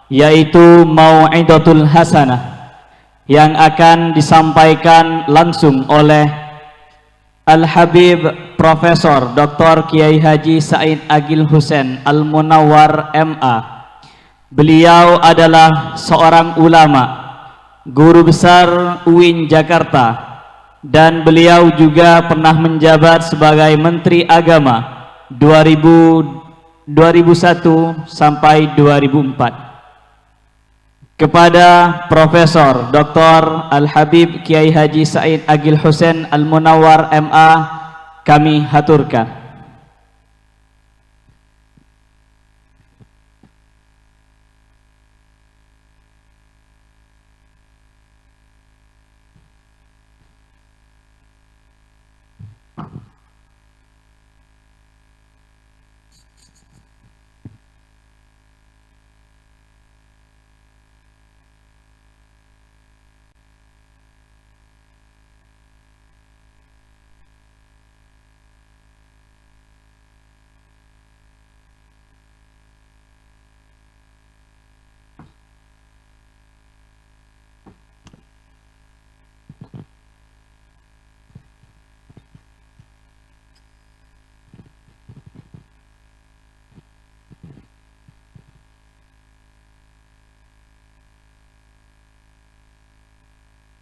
yaitu Mau'idatul Hasanah yang akan disampaikan langsung oleh Al-Habib Profesor Dr. Kiai Haji Said Agil Hussein Al-Munawwar MA. Beliau adalah seorang ulama, guru besar UIN Jakarta, dan beliau juga pernah menjabat sebagai Menteri Agama 2001 sampai 2004. Kepada Profesor Dr. Al-Habib Kiai Haji Said Agil Hussein Al-Munawwar MA kami haturkan.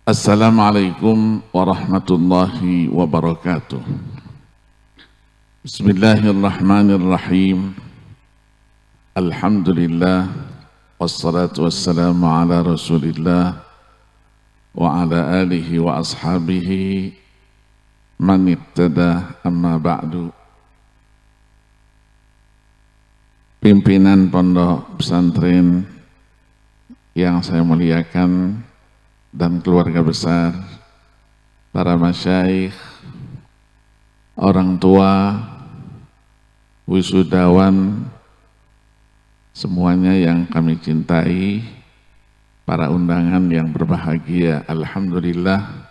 Assalamualaikum warahmatullahi wabarakatuh. Bismillahirrahmanirrahim. Alhamdulillah wassalatu wassalamu ala Rasulillah wa ala alihi wa ashabihi man iqtada, amma ba'du. Pimpinan Pondok Pesantren yang saya muliakan dan keluarga besar, para masyayikh, orang tua, wisudawan, semuanya yang kami cintai, para undangan yang berbahagia. Alhamdulillah,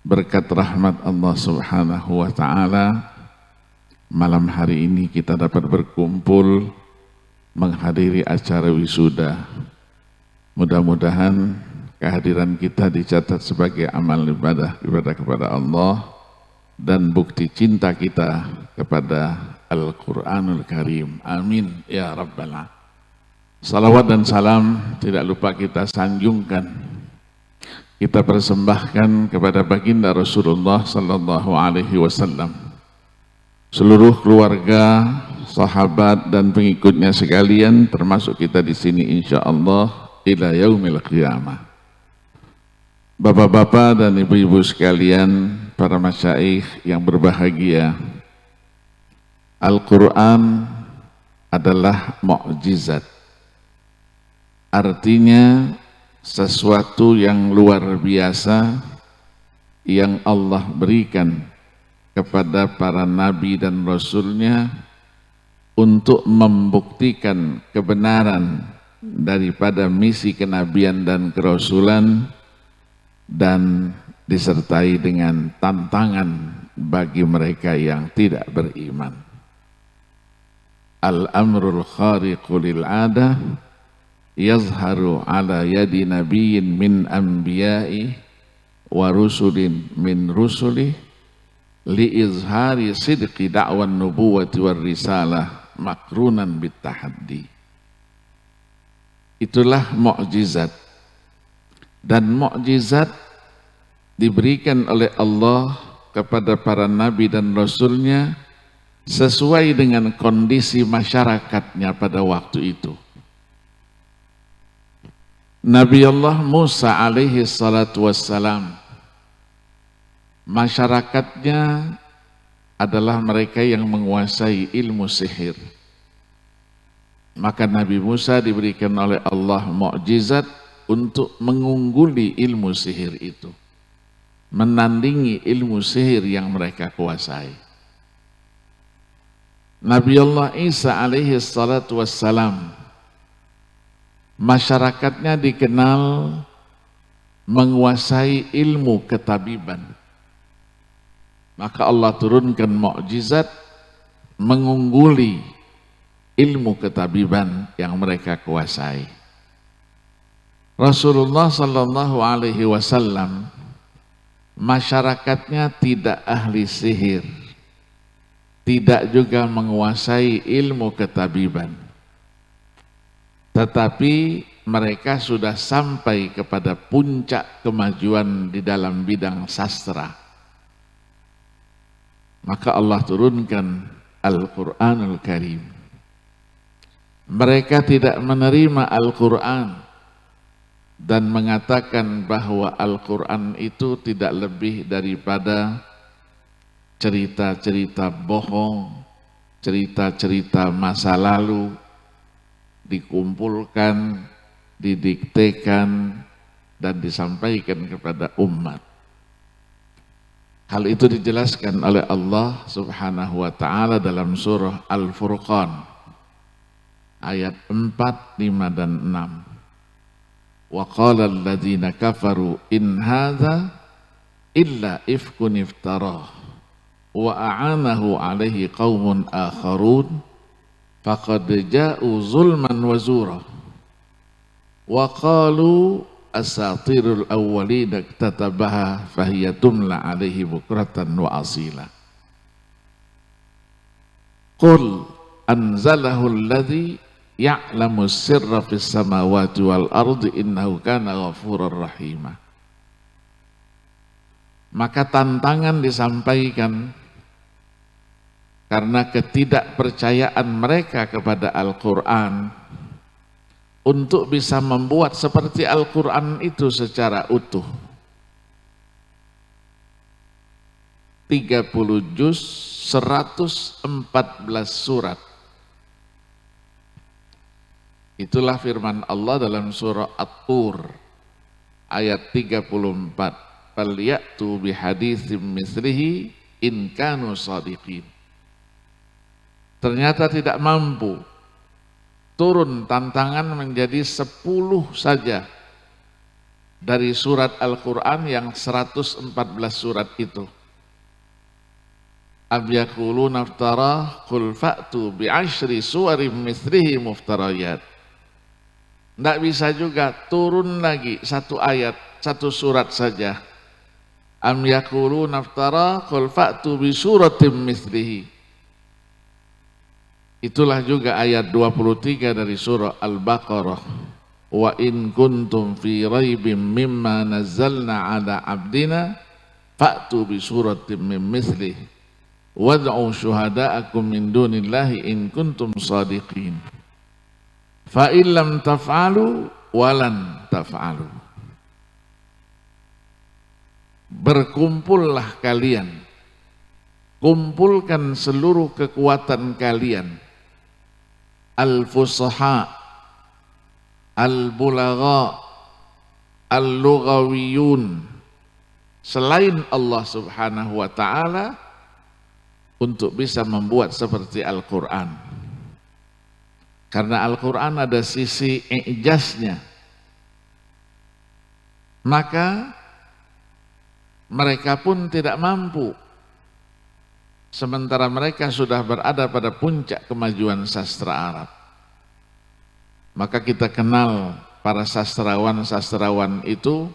berkat rahmat Allah Subhanahu wa ta'ala, malam hari ini kita dapat berkumpul menghadiri acara wisuda. Mudah-mudahan kehadiran kita dicatat sebagai amal ibadah kepada Allah dan bukti cinta kita kepada Al-Quranul Karim. Amin ya Rabbal Alamin. Salawat dan salam tidak lupa kita sanjungkan, kita persembahkan kepada baginda Rasulullah sallallahu alaihi wasallam, seluruh keluarga, sahabat dan pengikutnya sekalian, termasuk kita di sini insyaallah ila yaumil qiyamah. Bapak-bapak dan ibu-ibu sekalian, para masyayikh yang berbahagia, Al-Quran adalah mukjizat. Artinya sesuatu yang luar biasa yang Allah berikan kepada para nabi dan rasulnya untuk membuktikan kebenaran daripada misi kenabian dan kerasulan, dan disertai dengan tantangan bagi mereka yang tidak beriman. Al-amrul khariqu lil adah yazharu ala yadi nabiyyin min anbiya'i wa rusulin min rusulih li izhari sidqi da'wan nubuwati war risalah makrunan bit tahaddi. Itulah mukjizat. Dan mukjizat diberikan oleh Allah kepada para nabi dan rasulnya sesuai dengan kondisi masyarakatnya pada waktu itu. Nabi Allah Musa alaihi salatu wassalam, masyarakatnya adalah mereka yang menguasai ilmu sihir. Maka Nabi Musa diberikan oleh Allah mukjizat untuk mengungguli ilmu sihir itu, menandingi ilmu sihir yang mereka kuasai. Nabi Allah Isa alaihi salatu wassalam, masyarakatnya dikenal menguasai ilmu ketabiban. Maka Allah turunkan mukjizat mengungguli ilmu ketabiban yang mereka kuasai. Rasulullah sallallahu alaihi wasallam masyarakatnya tidak ahli sihir, tidak juga menguasai ilmu ketabiban, tetapi mereka sudah sampai kepada puncak kemajuan di dalam bidang sastra. Maka Allah turunkan Al-Quranul Karim. Mereka tidak menerima Al-Quran dan mengatakan bahwa Al-Quran itu tidak lebih daripada cerita-cerita bohong, cerita-cerita masa lalu, dikumpulkan, didiktekan, dan disampaikan kepada umat. Hal itu dijelaskan oleh Allah Subhanahu wa ta'ala dalam surah Al-Furqan ayat 4, 5, dan 6. Wa qala alladhina kafaru in hadza illa ifkun iftarah wa a'anahu alaihi qaumun akharun faqad ja'u zulman wa zura wa qalu asatirul awwalina iktatabaha fahiya tumla alaihi bukratan wa asila. Qul anzalahu alladhi ya'lamu sirra fis samawati wal ardi innahu kana ghafurur rahima. Maka tantangan disampaikan karena ketidakpercayaan mereka kepada Al-Quran untuk bisa membuat seperti Al-Quran itu secara utuh. 30 juz, 114 surat. Itulah firman Allah dalam surah At-Tur ayat 34. Falyatu bihaditsim mislihi in kanu shadiqin. Ternyata tidak mampu. Turun tantangan menjadi 10 saja dari surat Al-Quran yang 114 surat itu. Am yaquluna iftara qul fa'tu bi'ashri suwarim mislihi muftarayat. Tidak bisa juga, turun lagi satu ayat, satu surat saja. Am yaquluna iftara qul fa'tu bi suratim mislihi. Itulah juga ayat 23 dari surah Al-Baqarah. Wa in kuntum fi raibim mimma nazzalna ala abdina fa'tu bi suratim min mislihi wad'u syuhada'akum min dunillahi in kuntum shadiqin. Fa illam taf'alu walan taf'alu. Berkumpullah kalian, kumpulkan seluruh kekuatan kalian, al-fusaha, al-bulagha, al-lughawiyun, selain Allah Subhanahu wa ta'ala, untuk bisa membuat seperti Al-Quran. Karena Al-Quran ada sisi i'jaznya. Maka mereka pun tidak mampu. Sementara mereka sudah berada pada puncak kemajuan sastra Arab. Maka kita kenal para sastrawan-sastrawan itu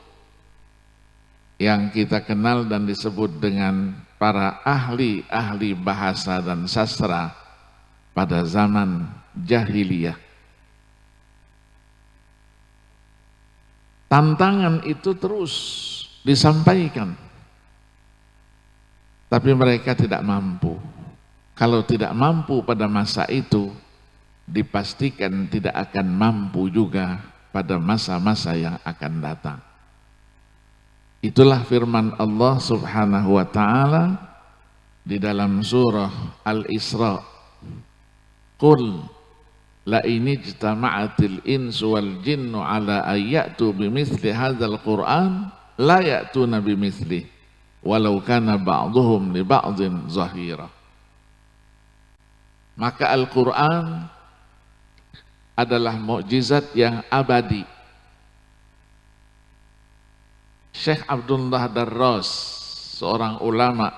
yang kita kenal dan disebut dengan para ahli-ahli bahasa dan sastra pada zaman jahiliyah. Tantangan itu terus disampaikan, tapi mereka tidak mampu. Kalau tidak mampu pada masa itu, dipastikan tidak akan mampu juga pada masa-masa yang akan datang. Itulah firman Allah Subhanahu wa ta'ala di dalam surah Al-Isra. Qul la ini ijtama'atil insu wal jinnu ala ayyatu bimithli hadzal Qur'an la ya'tuna bimithli walau kana ba'dhum li ba'dhin zahira. Maka Al-Qur'an adalah mukjizat yang abadi. Syekh Abdullah Darras, seorang ulama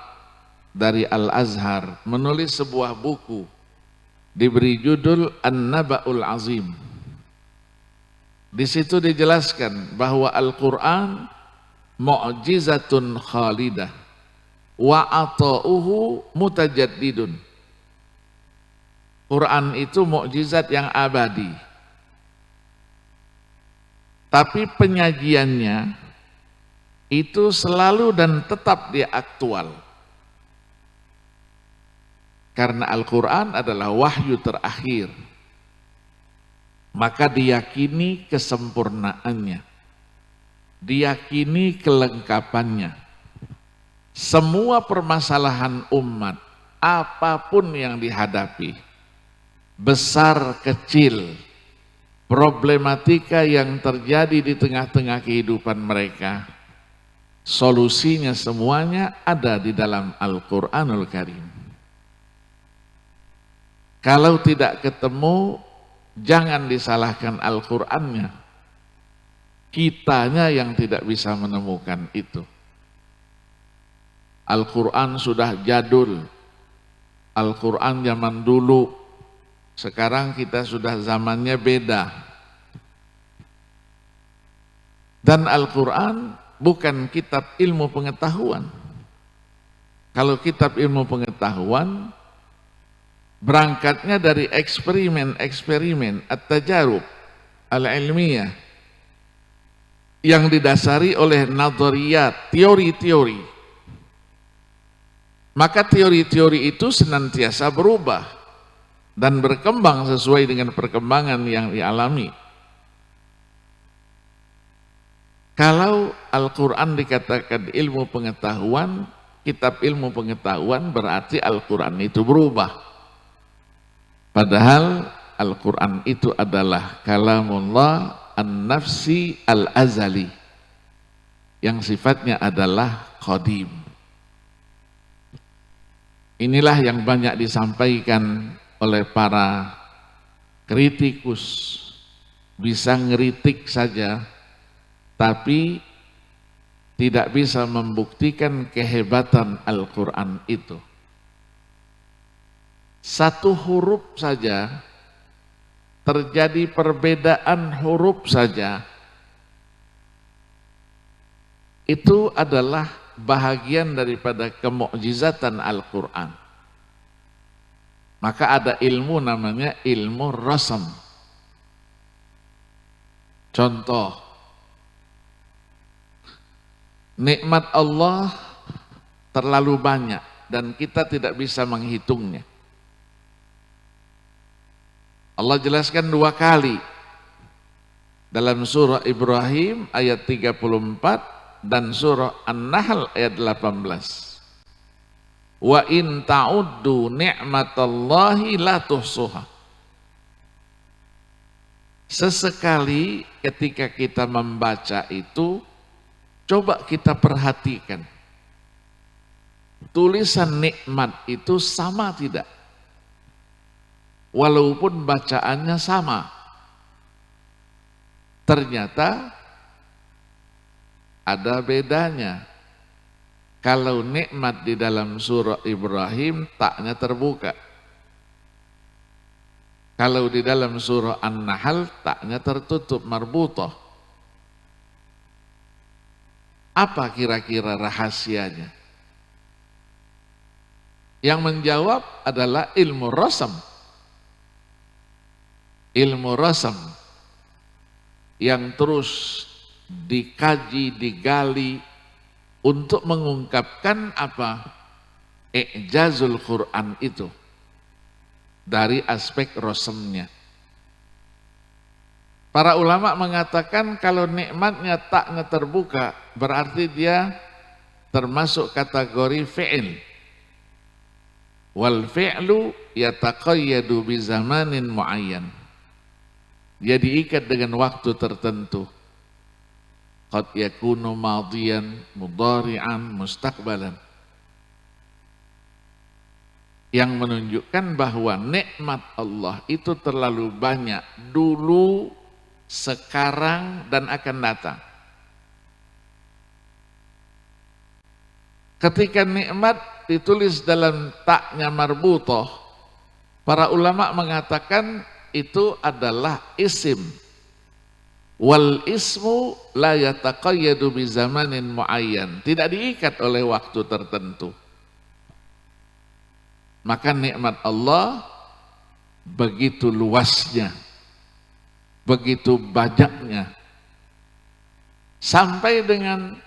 dari Al-Azhar, menulis sebuah buku diberi judul An-Naba'ul Azim. Di situ dijelaskan bahwa Al-Quran mu'jizatun khalidah wa ata'uhu mutajaddidun. Quran itu mukjizat yang abadi, tapi penyajiannya itu selalu dan tetap dia aktual. Karena Al-Quran adalah wahyu terakhir, maka diyakini kesempurnaannya, diyakini kelengkapannya. Semua permasalahan umat, apapun yang dihadapi, besar kecil, problematika yang terjadi di tengah-tengah kehidupan mereka, solusinya semuanya ada di dalam Al-Quranul Karim. Kalau tidak ketemu, jangan disalahkan Al-Qurannya, kitanya yang tidak bisa menemukan itu. Al-Quran sudah jadul, Al-Quran zaman dulu, sekarang kita sudah zamannya beda. Dan Al-Quran bukan kitab ilmu pengetahuan. Kalau kitab ilmu pengetahuan, berangkatnya dari eksperimen at-tajarub al-ilmiyah yang didasari oleh nadhariyat, teori-teori. Maka teori-teori itu senantiasa berubah dan berkembang sesuai dengan perkembangan yang dialami. Kalau Al-Quran dikatakan ilmu pengetahuan, kitab ilmu pengetahuan, berarti Al-Quran itu berubah. Padahal Al-Quran itu adalah kalamullah an-nafsi al-azali, yang sifatnya adalah qadim. Inilah yang banyak disampaikan oleh para kritikus, bisa ngeritik saja, tapi tidak bisa membuktikan kehebatan Al-Quran itu. Satu huruf saja, terjadi perbedaan huruf saja, itu adalah bahagian daripada kemukjizatan Al-Quran. Maka ada ilmu namanya ilmu rasam. Contoh, nikmat Allah terlalu banyak dan kita tidak bisa menghitungnya. Allah jelaskan 2 kali dalam surah Ibrahim ayat 34 dan surah An-Nahl ayat 18. Wa in ta'uddu ni'matallahi la tuhsuha. Sesekali ketika kita membaca itu, coba kita perhatikan, tulisan nikmat itu sama tidak? Walaupun bacaannya sama, ternyata ada bedanya. Kalau nikmat di dalam surah Ibrahim, taknya terbuka. Kalau di dalam surah An-Nahl, taknya tertutup, marbutah. Apa kira-kira rahasianya? Yang menjawab adalah ilmu rasam. Ilmu rasam yang terus dikaji, digali untuk mengungkapkan apa? I'jazul Quran itu dari aspek rasamnya. Para ulama mengatakan kalau nikmatnya taknya terbuka, berarti dia termasuk kategori fi'il. Wal fi'lu yataqayyadu bi zamanin muayyan. Dia diikat dengan waktu tertentu. Qad yakunu madiyan, mudhari'an, mustaqbalan. Yang menunjukkan bahwa nikmat Allah itu terlalu banyak dulu, sekarang, dan akan datang. Ketika nikmat ditulis dalam taknya marbutah, para ulama mengatakan itu adalah isim Wal ismu la yataqayyadu bi zamanin muayyan, tidak diikat oleh waktu tertentu. Maka nikmat Allah begitu luasnya, begitu banyaknya, sampai dengan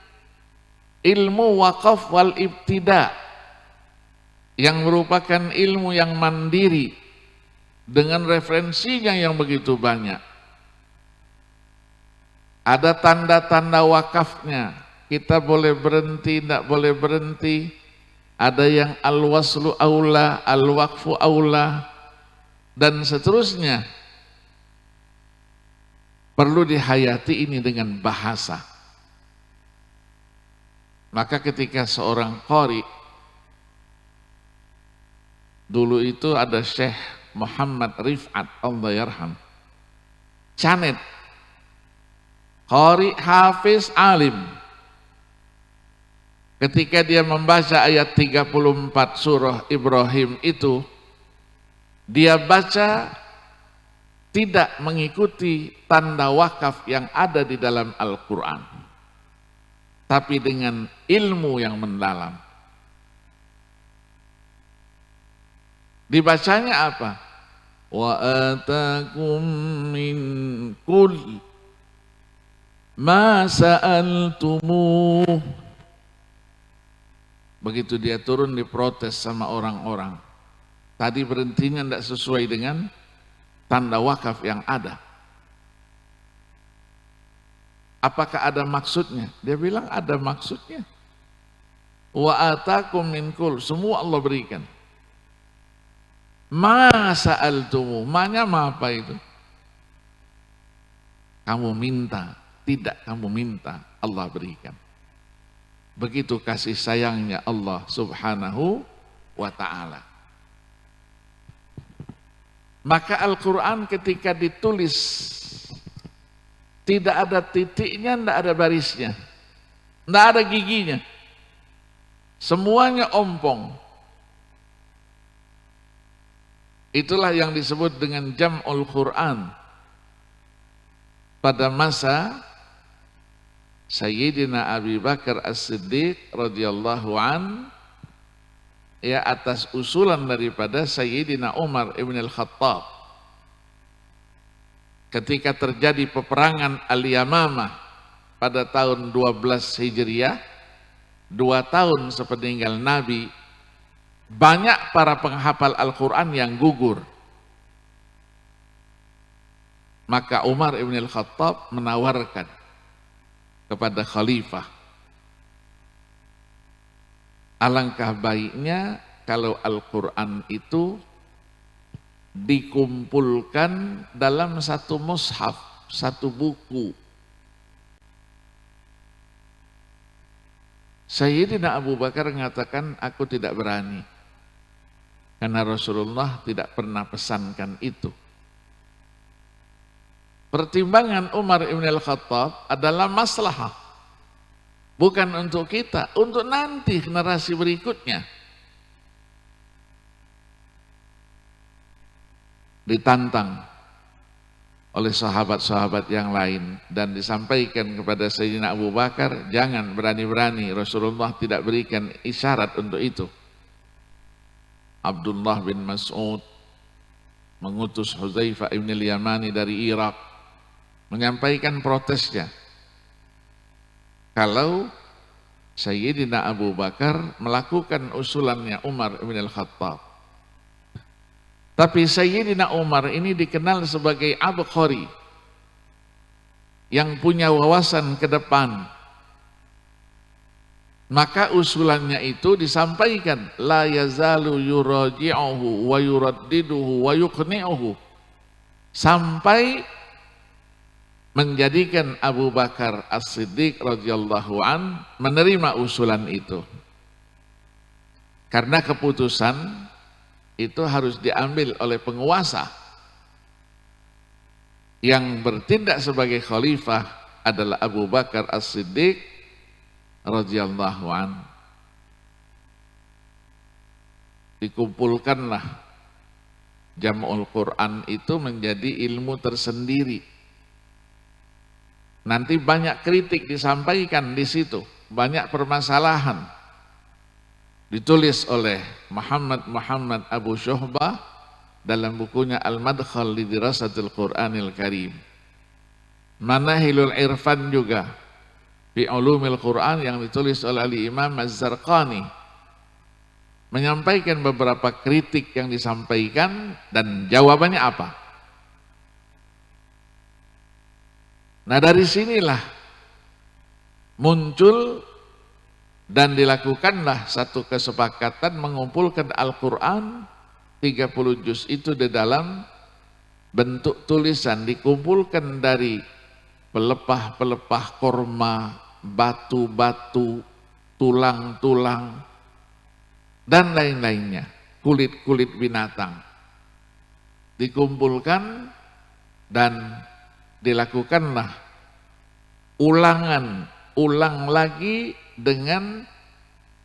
ilmu waqaf wal ibtida yang merupakan ilmu yang mandiri dengan referensinya yang begitu banyak. Ada tanda-tanda wakafnya, kita boleh berhenti, tidak boleh berhenti. Ada yang al-waslu aula, al-waqfu aula, dan seterusnya. Perlu dihayati ini dengan bahasa. Maka ketika seorang qari, dulu itu ada Syekh Muhammad Rif'at, Allah yarham, Canet, qari hafiz alim. Ketika dia membaca ayat 34 surah Ibrahim itu, dia baca tidak mengikuti tanda wakaf yang ada di dalam Al-Quran, tapi dengan ilmu yang mendalam. Dibacanya apa? Wa atakum min kulli ma sa'altumuh. Begitu dia turun diprotes sama orang-orang. Tadi berhentinya tidak sesuai dengan tanda wakaf yang ada. Apakah ada maksudnya? Dia bilang ada maksudnya. Wa atakum min kull, semua Allah berikan. Ma sa'altumu, ma-nya apa itu? Kamu minta, tidak kamu minta, Allah berikan. Begitu kasih sayangnya Allah subhanahu wa ta'ala. Maka Al-Quran ketika ditulis tidak ada titiknya, tidak ada barisnya, tidak ada giginya, semuanya ompong. Itulah yang disebut dengan Jam'ul Quran. Pada masa Sayyidina Abu Bakar As-Siddiq radhiyallahu an, ya, atas usulan daripada Sayyidina Umar ibn al-Khattab, ketika terjadi peperangan Al-Yamamah pada tahun 12 Hijriah, 2 tahun sepeninggal Nabi, banyak para penghafal Al-Quran yang gugur. Maka Umar ibn al-Khattab menawarkan kepada khalifah, alangkah baiknya kalau Al-Quran itu dikumpulkan dalam satu mushaf, satu buku. Sayyidina Abu Bakar mengatakan, aku tidak berani, karena Rasulullah tidak pernah pesankan itu. Pertimbangan Umar ibn al-Khattab adalah maslahah, bukan untuk kita, untuk nanti generasi berikutnya. Ditantang oleh sahabat-sahabat yang lain dan disampaikan kepada Sayyidina Abu Bakar, jangan berani-berani, Rasulullah tidak berikan isyarat untuk itu. Abdullah bin Mas'ud mengutus Hudzaifah ibn al-Yamani dari Irak menyampaikan protesnya. Kalau Sayyidina Abu Bakar melakukan usulannya Umar bin al-Khattab. Tapi Sayyidina Umar ini dikenal sebagai abqari, yang punya wawasan ke depan. Maka usulannya itu disampaikan, la yazalu yuraji'uhu wa yuraddiduhu wa yuqni'uhu, sampai menjadikan Abu Bakar As-Siddiq radhiyallahu an menerima usulan itu. Karena keputusan itu harus diambil oleh penguasa. Yang bertindak sebagai khalifah adalah Abu Bakar As-Siddiq radhiyallahu an. Dikumpulkanlah Jam'ul Quran itu menjadi ilmu tersendiri. Nanti banyak kritik disampaikan di situ, banyak permasalahan ditulis oleh Muhammad Abu Syuhbah dalam bukunya Al-Madkhal li Dirasatil Qur'anil Karim. Manahilul Irfan juga fi Ulumil Quran yang ditulis oleh Imam Az-Zarqani, menyampaikan beberapa kritik yang disampaikan dan jawabannya apa. Nah, dari sinilah muncul dan dilakukanlah satu kesepakatan mengumpulkan Al-Quran 30 juz itu di dalam bentuk tulisan, dikumpulkan dari pelepah-pelepah korma, batu-batu, tulang-tulang, dan lain-lainnya, kulit-kulit binatang. Dikumpulkan dan dilakukanlah ulang lagi dengan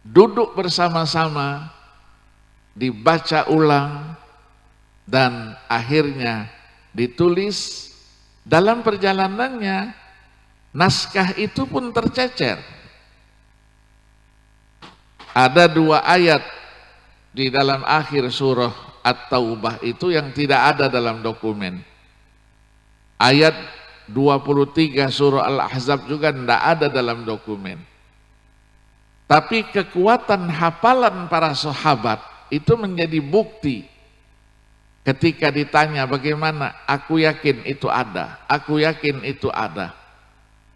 duduk bersama-sama, dibaca ulang, dan akhirnya ditulis. Dalam perjalanannya naskah itu pun tercecer. Ada 2 ayat di dalam akhir surah At-Taubah itu yang tidak ada dalam dokumen. Ayat 23 surah Al-Ahzab juga tidak ada dalam dokumen. Tapi kekuatan hafalan para sahabat itu menjadi bukti. Ketika ditanya bagaimana, aku yakin itu ada, aku yakin itu ada.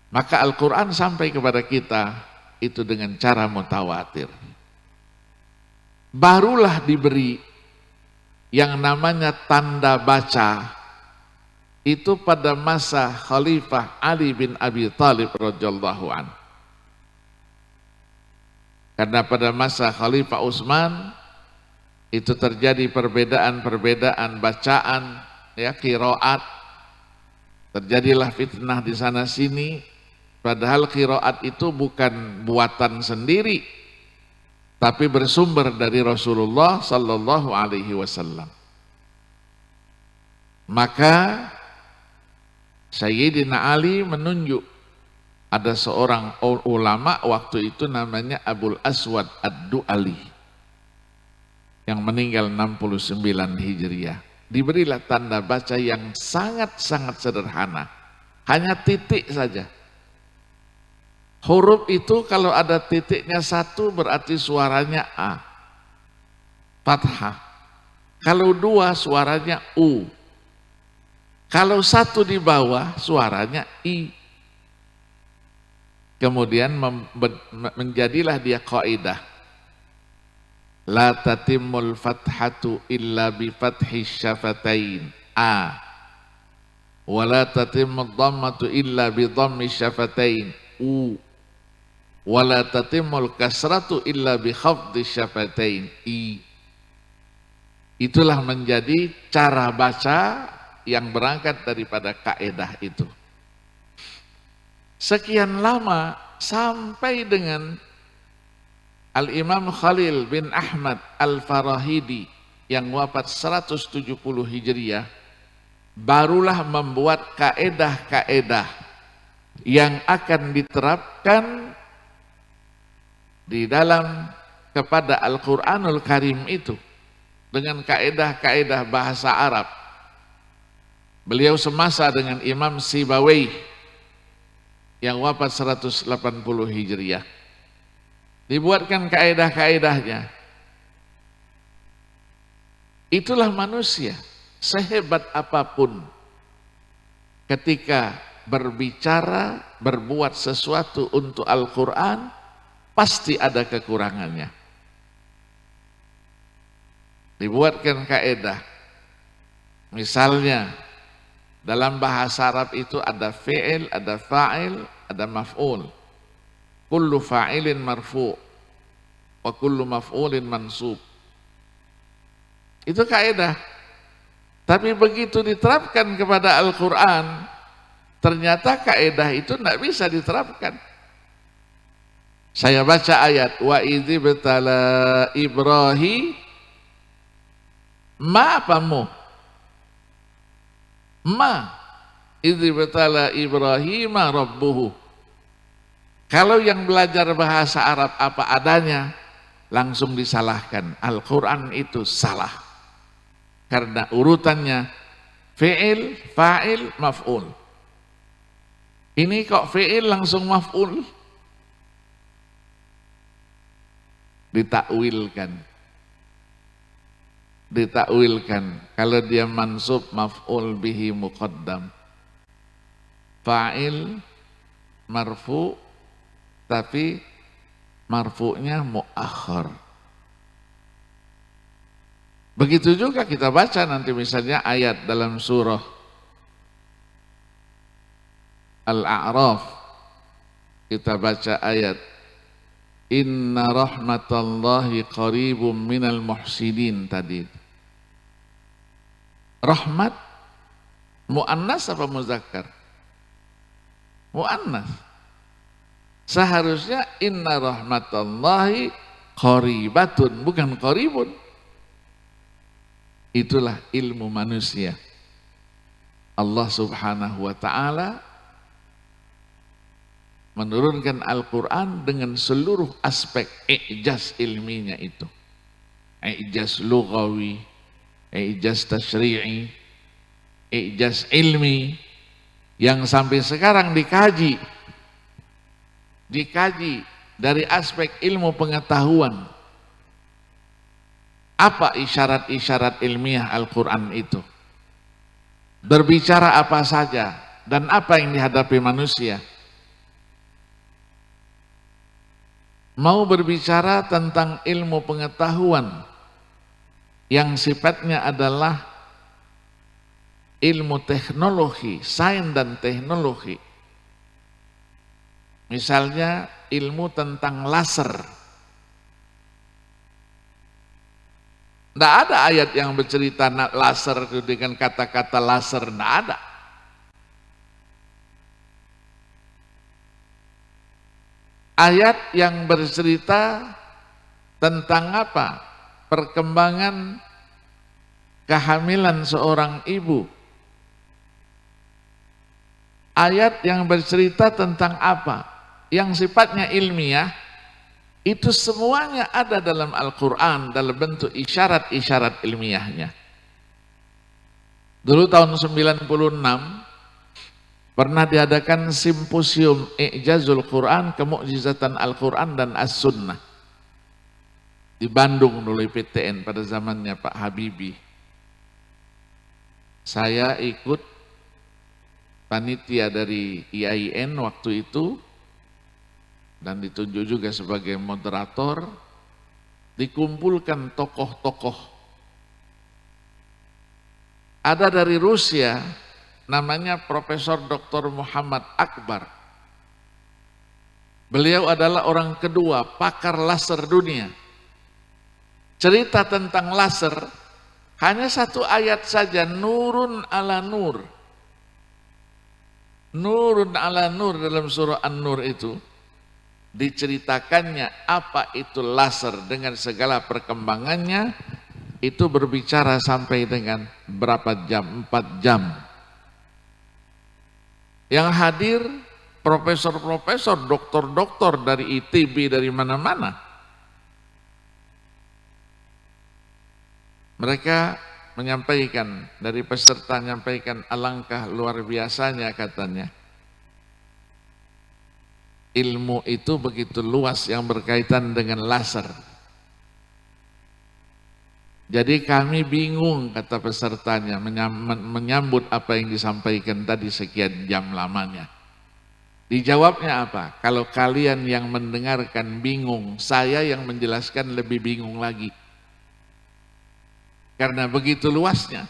Maka Al-Quran sampai kepada kita itu dengan cara mutawatir. Barulah diberi yang namanya tanda baca itu pada masa Khalifah Ali bin Abi Thalib radhiyallahu anhu. Karena pada masa Khalifah Utsman itu terjadi perbedaan bacaan, ya, qiraat. Terjadilah fitnah di sana sini, padahal qiraat itu bukan buatan sendiri, tapi bersumber dari Rasulullah sallallahu alaihi wasallam. Maka Sayyidina Ali menunjuk ada seorang ulama waktu itu namanya Abul Aswad Ad-Du'ali yang meninggal 69 Hijriah. Diberilah tanda baca yang sangat-sangat sederhana, hanya titik saja. Huruf itu kalau ada titiknya 1 berarti suaranya A, fathah. Kalau 2 suaranya U. Kalau 1 di bawah suaranya I. Kemudian menjadilah dia kaidah. La tatimul fathatu illa bi fathi syafatain A. Wa la tatimul dhammatu illa bi dhammi syafatain U. Wa la tatimul kasratu illa bi khafdi syafatain I. Itulah menjadi cara baca yang berangkat daripada kaidah itu. Sekian lama sampai dengan Al-Imam Khalil bin Ahmad Al-Farahidi yang wafat 170 Hijriah barulah membuat kaidah-kaidah yang akan diterapkan di dalam kepada Al-Quranul Karim itu dengan kaidah-kaidah bahasa Arab. Beliau semasa dengan Imam Sibawayh yang wafat 180 Hijriah. Dibuatkan kaidah-kaidahnya. Itulah manusia, sehebat apapun ketika berbicara, berbuat sesuatu untuk Al-Quran, pasti ada kekurangannya. Dibuatkan kaidah. Misalnya dalam bahasa Arab itu ada fi'il, ada fa'il, ada maf'ul. Kullu fa'ilin marfu' wa kullu maf'ulin mansub. Itu kaidah. Tapi begitu diterapkan kepada Al-Quran, ternyata kaidah itu tidak bisa diterapkan. Saya baca ayat wa idzibtala Ibrahim, ma apa mu? Ma. Idzibtala Ibrahim rabbuhu. Kalau yang belajar bahasa Arab apa adanya, langsung disalahkan. Al-Quran itu salah. Karena urutannya fi'il, fa'il, maf'ul. Ini kok fi'il langsung maf'ul? Ditakwilkan. Kalau dia mansub, maf'ul bihi muqaddam. Fa'il, marfu, tapi marfu'nya mu'akhir. Begitu juga kita baca nanti misalnya ayat dalam surah Al-A'raf. Kita baca ayat Inna rahmatallahi qaribum minal muhsinin tadi. Rahmat muannas apa muzakkar? Muannas. Seharusnya inna rahmatallahi qaribatun, bukan qaribun. Itulah ilmu manusia. Allah Subhanahu wa ta'ala menurunkan Al-Quran dengan seluruh aspek i'jaz ilminya itu. I'jaz lughawi, i'jaz tasyri'i, i'jaz ilmi, yang sampai sekarang dikaji dari aspek ilmu pengetahuan. Apa isyarat-isyarat ilmiah Al-Quran itu? Berbicara apa saja dan apa yang dihadapi manusia? Mau berbicara tentang ilmu pengetahuan yang sifatnya adalah ilmu teknologi, sains dan teknologi. Misalnya ilmu tentang laser. Tidak ada ayat yang bercerita laser dengan kata-kata laser, tidak ada. Ayat yang bercerita tentang apa? Perkembangan kehamilan seorang ibu. Ayat yang bercerita tentang apa? Yang sifatnya ilmiah, itu semuanya ada dalam Al-Quran dalam bentuk isyarat-isyarat ilmiahnya. Dulu tahun 96 pernah diadakan simposium I'jazul Quran, Kemukjizatan Al-Quran dan As-Sunnah di Bandung oleh PTN pada zamannya Pak Habibie. Saya ikut panitia dari IAIN waktu itu dan ditunjuk juga sebagai moderator. Dikumpulkan tokoh-tokoh. Ada dari Rusia, namanya Profesor Dr. Muhammad Akbar. Beliau adalah orang kedua pakar laser dunia. Cerita tentang laser hanya satu ayat saja, nurun ala nur. Nurun ala nur dalam surah An-Nur itu diceritakannya apa itu laser dengan segala perkembangannya. Itu berbicara sampai dengan berapa jam? 4 jam. Yang hadir profesor-profesor, doktor-doktor dari ITB, dari mana-mana. Mereka menyampaikan, dari peserta menyampaikan, alangkah luar biasanya katanya. Ilmu itu begitu luas yang berkaitan dengan laser. Jadi kami bingung, kata pesertanya, menyambut apa yang disampaikan tadi sekian jam lamanya. Dijawabnya apa? Kalau kalian yang mendengarkan bingung, saya yang menjelaskan lebih bingung lagi. Karena begitu luasnya.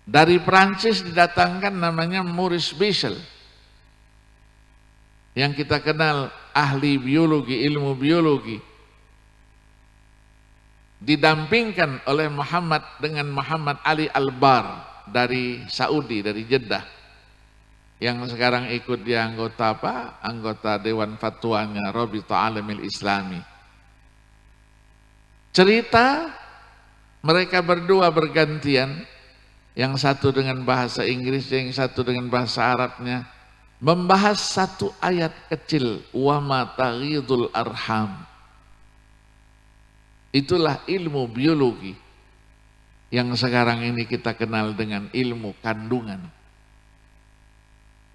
Dari Prancis didatangkan namanya Maurice Bichel, yang kita kenal ahli biologi, ilmu biologi. Didampingkan oleh Muhammad Ali Albar dari Saudi, dari Jeddah, yang sekarang ikut dia anggota apa? Anggota Dewan Fatwanya Rabita Alamil Islami. Cerita mereka berdua bergantian yang satu dengan bahasa Inggris, yang satu dengan bahasa Arabnya, membahas satu ayat kecil, wa ma taghidul arham. Itulah ilmu biologi yang sekarang ini kita kenal dengan ilmu kandungan.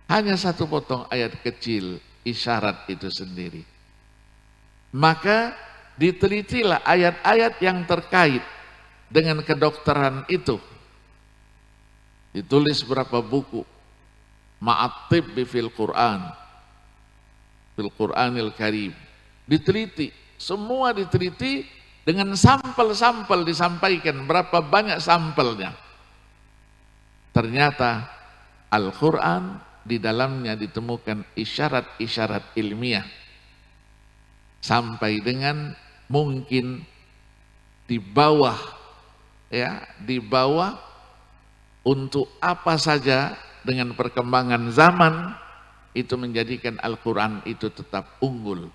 Hanya satu potong ayat kecil, isyarat itu sendiri. Maka ditelitilah ayat-ayat yang terkait dengan kedokteran itu. Ditulis berapa buku. Ma'at tibbi fil Qur'an, fil Qur'anil Karim. Diteliti, semua diteliti dengan sampel-sampel disampaikan, berapa banyak sampelnya. Ternyata Al-Quran di dalamnya ditemukan isyarat-isyarat ilmiah. Sampai dengan mungkin di bawah, ya, di bawah untuk apa saja dengan perkembangan zaman itu menjadikan Al-Quran itu tetap unggul.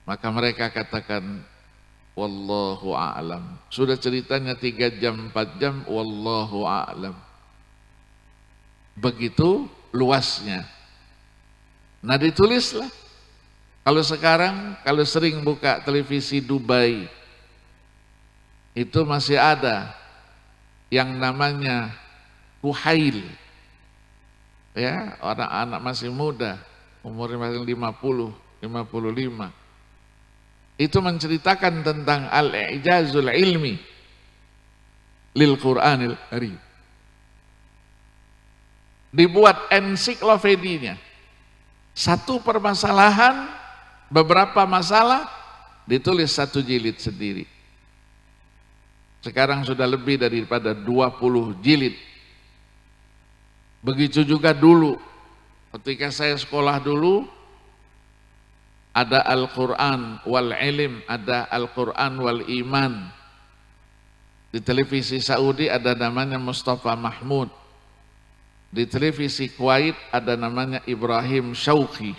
Maka mereka katakan wallahu a'lam. Sudah ceritanya 3 jam 4 jam, wallahu a'lam. Begitu luasnya. Nah ditulislah. Kalau sekarang, kalau sering buka televisi Dubai, itu masih ada yang namanya Kuhail, ya, orang anak masih muda, umurnya masih 50, 55. Itu menceritakan tentang al-i'jazul ilmi lil Qur'anil Karim. Dibuat ensiklopedinya. Satu permasalahan, beberapa masalah ditulis 1 jilid sendiri. Sekarang sudah lebih daripada 20 jilid. Begitu juga dulu, ketika saya sekolah dulu, ada Al-Quran wal Ilm, ada Al-Quran wal Iman. Di televisi Saudi ada namanya Mustafa Mahmud. Di televisi Kuwait ada namanya Ibrahim Syauqi.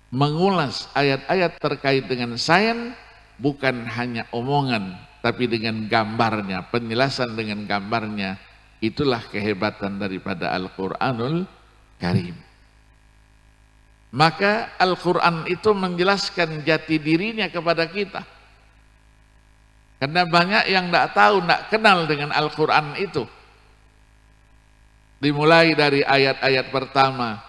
Mengulas ayat-ayat terkait dengan sains, bukan hanya omongan, tapi dengan gambarnya, penjelasan dengan gambarnya. Itulah kehebatan daripada Al-Quranul Karim. Maka Al-Quran itu menjelaskan jati dirinya kepada kita. Karena banyak yang tidak tahu, tidak kenal dengan Al-Quran itu. Dimulai dari ayat-ayat pertama.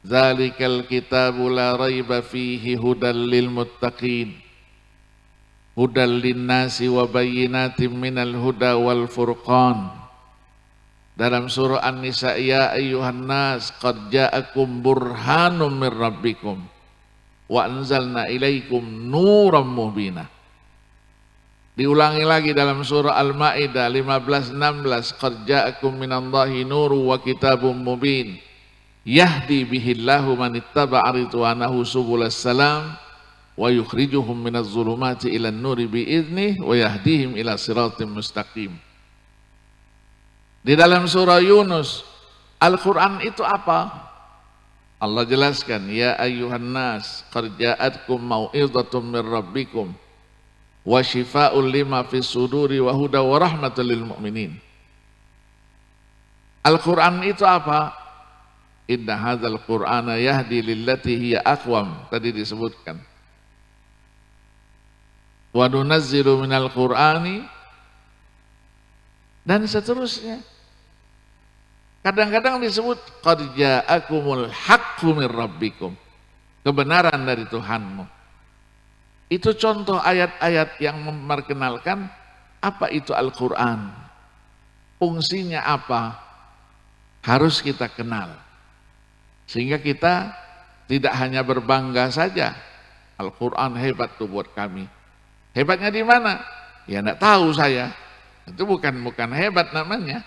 Zalikal kitabu la raiba fihi hudal lil muttaqin. Hudal linnasi wa bayyinatin minal huda wal furqan. Dalam surah An-Nisa, ya ayyuhan nas qad ja'akum burhanum mir rabbikum wa anzalna ilaikum nuram mubina. Diulangi lagi dalam surah Al-Maidah 15-16, qad ja'akum minallahi nuru wa kitabum mubin yahdi bihillahu man ittaba'a ridwanahu subulas salam wa yukhrijuhum minaz zulumati ilan nuri bi'idnih wa yahdihim ila siratim mustaqim. Di dalam surah Yunus, Al-Quran itu apa? Allah jelaskan, ya ayyuhan nas qad ja'atkum mau'izatum mir rabbikum wa shifaa'un lima fis suduri wa huda wa rahmatul lil mu'minin. Al-Quran itu apa? Inna hadzal Qur'ana yahdi lillati hiya aqwam, tadi disebutkan. Wa nunazzilu minal Qur'ani, dan seterusnya. Kadang-kadang disebut qad ja'akumul haqqu mir rabbikum, kebenaran dari Tuhanmu. Itu contoh ayat-ayat yang memperkenalkan apa itu Al-Quran, fungsinya apa, harus kita kenal. Sehingga kita tidak hanya berbangga saja, Al-Quran hebat tuh buat kami. Hebatnya di mana? Ya enggak tahu saya. Itu bukan hebat namanya.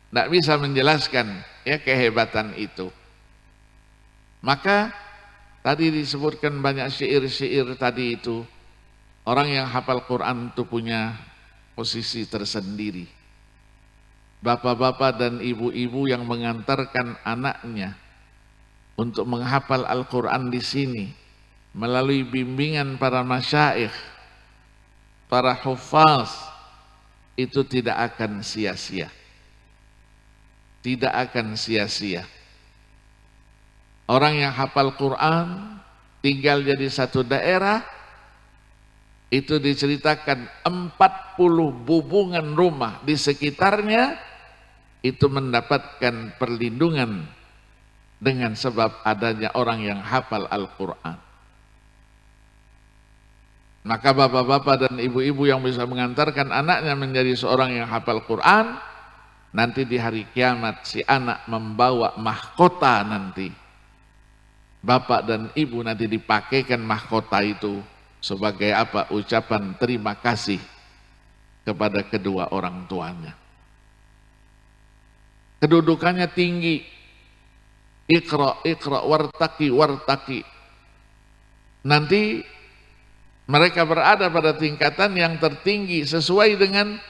Tidak bisa menjelaskan ya kehebatan itu. Maka tadi disebutkan banyak syair-syair tadi itu. Orang yang hafal Quran itu punya posisi tersendiri. Bapak-bapak dan ibu-ibu yang mengantarkan anaknya untuk menghafal Al-Quran di sini melalui bimbingan para masyayikh, para hufaz, itu tidak akan sia-sia. Tidak akan sia-sia. Orang yang hafal Quran tinggal jadi satu daerah, itu diceritakan 40 bubungan rumah di sekitarnya itu mendapatkan perlindungan dengan sebab adanya orang yang hafal Al-Quran. Maka bapak-bapak dan ibu-ibu yang bisa mengantarkan anaknya menjadi seorang yang hafal Quran, nanti di hari kiamat si anak membawa mahkota nanti. Bapak dan ibu nanti dipakaikan mahkota itu sebagai apa? Ucapan terima kasih kepada kedua orang tuanya. Kedudukannya tinggi. Iqra, iqra, wartaki, wartaki. Nanti mereka berada pada tingkatan yang tertinggi sesuai dengan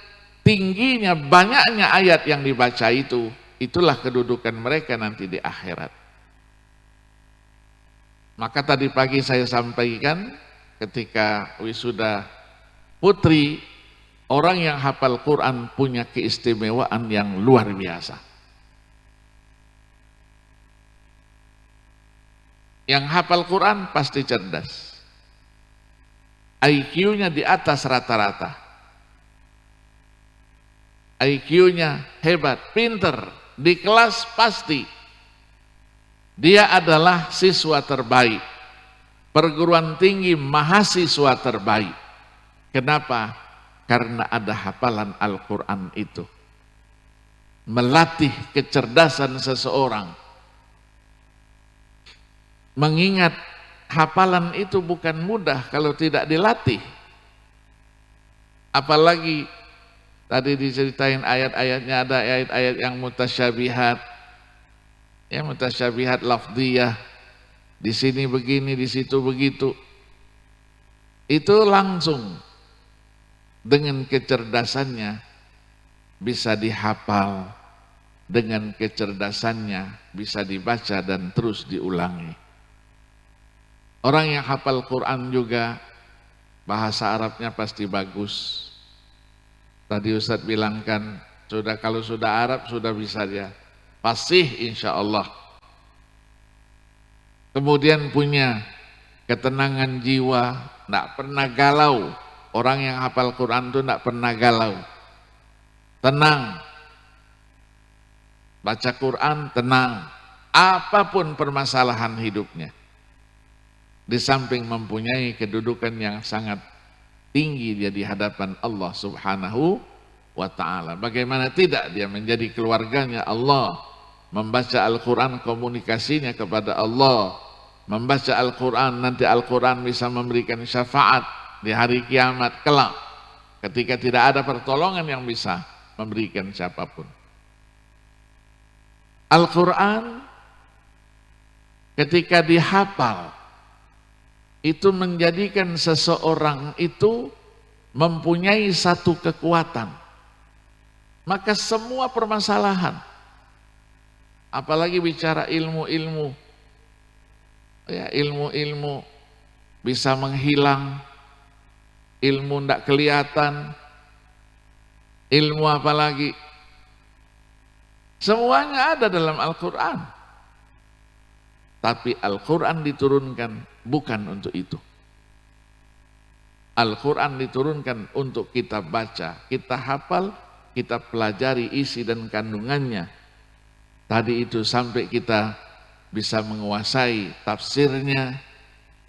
tingginya, banyaknya ayat yang dibaca itu. Itulah kedudukan mereka nanti di akhirat. Maka tadi pagi saya sampaikan ketika wisuda putri, orang yang hafal Quran punya keistimewaan yang luar biasa. Yang hafal Quran pasti cerdas. IQ-nya di atas rata-rata. IQ-nya hebat, pinter, di kelas pasti. Dia adalah siswa terbaik, perguruan tinggi mahasiswa terbaik. Kenapa? Karena ada hafalan Al-Quran itu. Melatih kecerdasan seseorang. Mengingat hafalan itu bukan mudah kalau tidak dilatih. Apalagi tadi diceritain ayat-ayatnya, ada ayat-ayat yang mutasyabihat. Ya, mutasyabihat lafdiyah, di sini begini, di situ begitu. Itu langsung dengan kecerdasannya bisa dihafal, dengan kecerdasannya bisa dibaca dan terus diulangi. Orang yang hafal Quran juga bahasa Arabnya pasti bagus. Tadi Ustadz bilang kan, kalau sudah Arab sudah bisa dia. Fasih insya Allah. Kemudian punya ketenangan jiwa, tidak pernah galau. Orang yang hafal Quran itu tidak pernah galau. Tenang. Baca Quran tenang. Apapun permasalahan hidupnya. Di samping mempunyai kedudukan yang sangat tinggi dia di hadapan Allah Subhanahu wa ta'ala. Bagaimana tidak dia menjadi keluarganya Allah. Membaca Al-Quran komunikasinya kepada Allah. Membaca Al-Quran, nanti Al-Quran bisa memberikan syafaat di hari kiamat kelak. Ketika tidak ada pertolongan yang bisa memberikan siapapun. Al-Quran ketika dihafal, itu menjadikan seseorang itu mempunyai satu kekuatan. Maka semua permasalahan, apalagi bicara ilmu-ilmu, ya ilmu-ilmu bisa menghilang, ilmu tidak kelihatan, ilmu apalagi, semuanya ada dalam Al-Quran. Tapi Al-Quran diturunkan bukan untuk itu. Al-Quran diturunkan untuk kita baca, kita hafal, kita pelajari isi dan kandungannya. Tadi itu sampai kita bisa menguasai tafsirnya,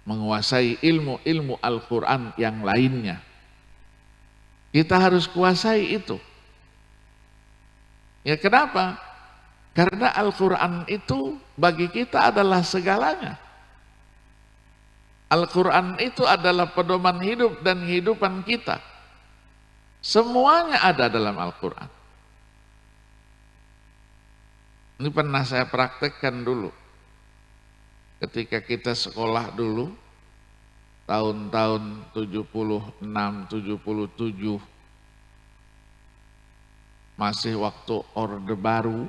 menguasai ilmu-ilmu Al-Quran yang lainnya. Kita harus kuasai itu. Ya kenapa? Karena Al-Quran itu bagi kita adalah segalanya. Al-Quran itu adalah pedoman hidup dan kehidupan kita. Semuanya ada dalam Al-Quran. Ini pernah saya praktekkan dulu. Ketika kita sekolah dulu, tahun-tahun 76, 77, masih waktu Orde Baru,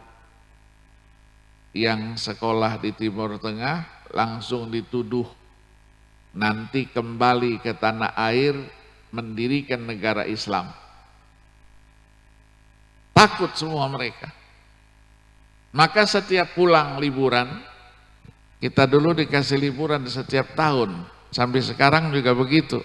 yang sekolah di Timur Tengah langsung dituduh nanti kembali ke tanah air mendirikan negara Islam. Takut semua mereka. Maka setiap pulang liburan, kita dulu dikasih liburan setiap tahun, sampai sekarang juga begitu.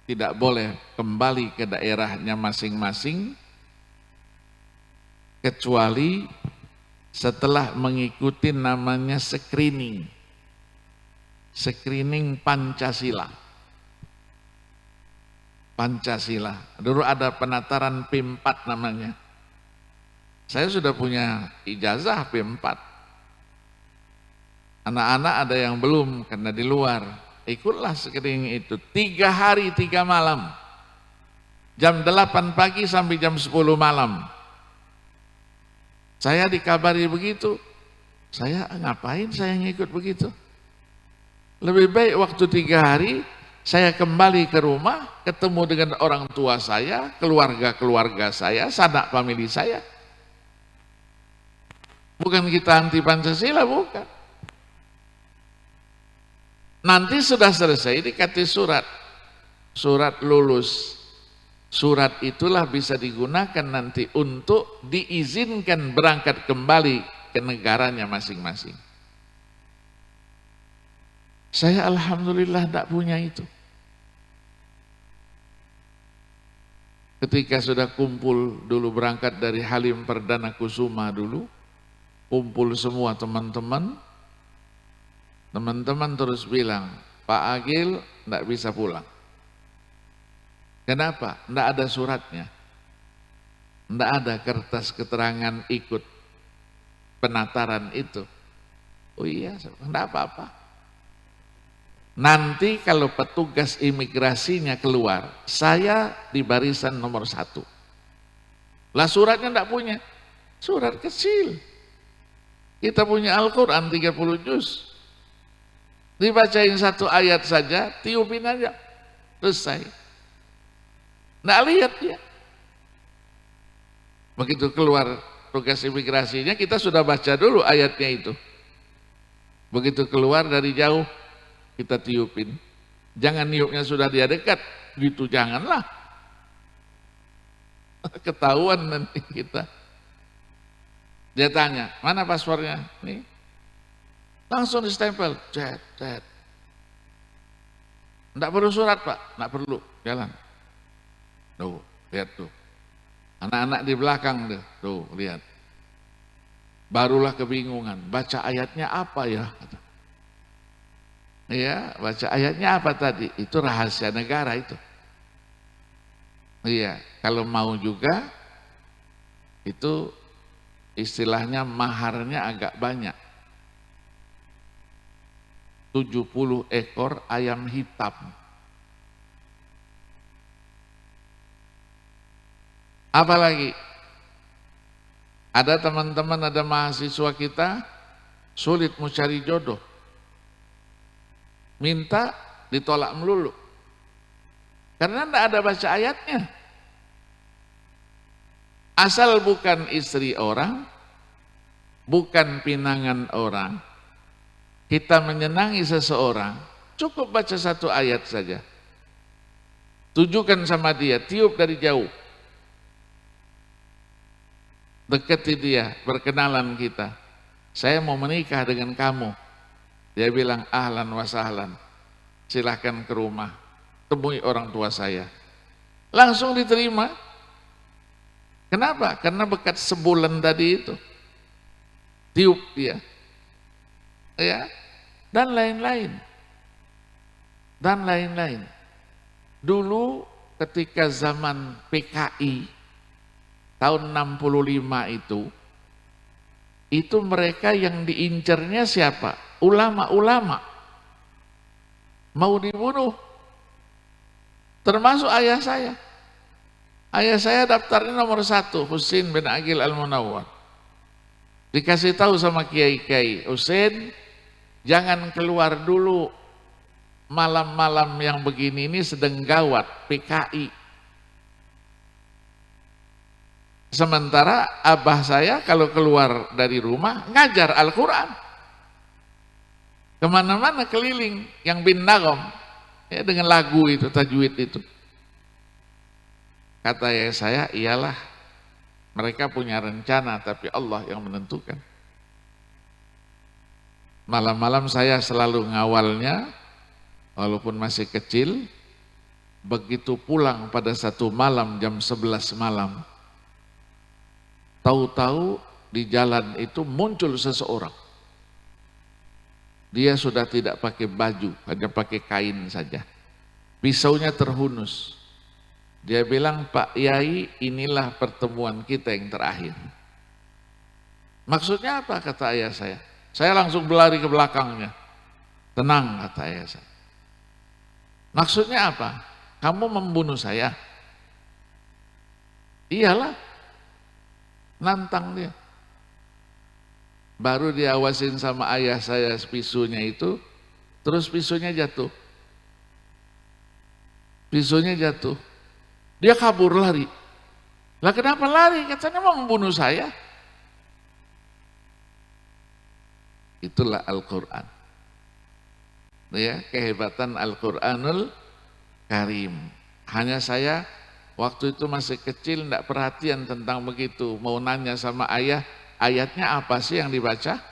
Tidak boleh kembali ke daerahnya masing-masing kecuali setelah mengikuti namanya screening Pancasila. Dulu ada penataran P4 namanya. Saya sudah punya ijazah P4. Anak-anak ada yang belum karena di luar. Ikutlah screening itu 3 hari 3 malam, jam 8 pagi sampai jam 10 malam. Saya dikabari begitu, saya ngapain saya ngikut begitu? Lebih baik waktu 3 hari saya kembali ke rumah, ketemu dengan orang tua saya, keluarga saya, sanak famili saya. Bukan kita anti Pancasila, bukan. Nanti sudah selesai dikasih surat lulus. Surat itulah bisa digunakan nanti untuk diizinkan berangkat kembali ke negaranya masing-masing. Saya alhamdulillah tidak punya itu. Ketika sudah kumpul dulu berangkat dari Halim Perdana Kusuma dulu, kumpul semua teman-teman terus bilang, Pak Agil tidak bisa pulang. Kenapa? Tidak ada suratnya. Tidak ada kertas keterangan ikut penataran itu. Oh iya, tidak apa-apa. Nanti kalau petugas imigrasinya keluar, saya di barisan nomor 1. Lah suratnya tidak punya. Surat kecil. Kita punya Al-Quran 30 juz. Dibacain 1 ayat saja, tiupin aja, selesai. Nggak lihat dia. Begitu keluar tugas imigrasinya, kita sudah baca dulu ayatnya itu. Begitu keluar dari jauh, kita tiupin. Jangan niupnya sudah dia dekat, gitu janganlah. Ketahuan nanti kita. Dia tanya, mana paspornya? Nih. Langsung distempel, cet. Enggak perlu surat Pak, enggak perlu, jalan. Tuh, lihat tuh. Anak-anak di belakang tuh, lihat. Barulah kebingungan, baca ayatnya apa ya? Iya, baca ayatnya apa tadi? Itu rahasia negara itu. Iya, kalau mau juga, itu istilahnya maharnya agak banyak. 70 ekor ayam hitam. Apalagi ada teman-teman, ada mahasiswa kita sulit mencari jodoh, minta ditolak melulu karena tidak ada baca ayatnya. Asal bukan istri orang, bukan pinangan orang, kita menyenangi seseorang, cukup baca 1 ayat saja. Tujukan sama dia, tiup dari jauh. Deketi dia, berkenalan kita. Saya mau menikah dengan kamu. Dia bilang, ahlan wa sahlan. Silahkan ke rumah, temui orang tua saya. Langsung diterima. Kenapa? Karena bekat sebulan tadi itu. Tiup dia. Ya, dan lain-lain. Dulu ketika zaman PKI tahun 65 itu mereka yang diincernya siapa? Ulama-ulama. Mau dibunuh. Termasuk ayah saya. Ayah saya daftarnya nomor 1, Husin bin Agil Al-Munawwar. Dikasih tahu sama kiai-kiai, Husin, jangan keluar dulu, malam-malam yang begini ini sedang gawat, PKI. Sementara abah saya kalau keluar dari rumah ngajar Al-Quran. Kemana-mana keliling, yang bin Nagom, ya, dengan lagu itu, tajwid itu. Kata ayah saya, iyalah, mereka punya rencana tapi Allah yang menentukan. Malam-malam saya selalu ngawalnya, walaupun masih kecil. Begitu pulang pada satu malam jam 11 malam, tahu-tahu di jalan itu muncul seseorang. Dia sudah tidak pakai baju, hanya pakai kain saja. Pisaunya terhunus. Dia bilang, "Pak Yai, inilah pertemuan kita yang terakhir." Maksudnya apa, kata ayah saya. Saya langsung berlari ke belakangnya. "Tenang," kata ayah saya. Maksudnya apa? "Kamu membunuh saya?" "Iyalah." Nantang dia. Baru diawasin sama ayah saya pisunya itu, terus pisunya jatuh. Pisunya jatuh. Dia kabur lari. Lah kenapa lari? Katanya mau membunuh saya. Itulah Al-Quran. Ya, kehebatan Al-Quranul Karim. Hanya saya waktu itu masih kecil, tidak perhatian tentang begitu. Mau nanya sama ayah, ayatnya apa sih yang dibaca?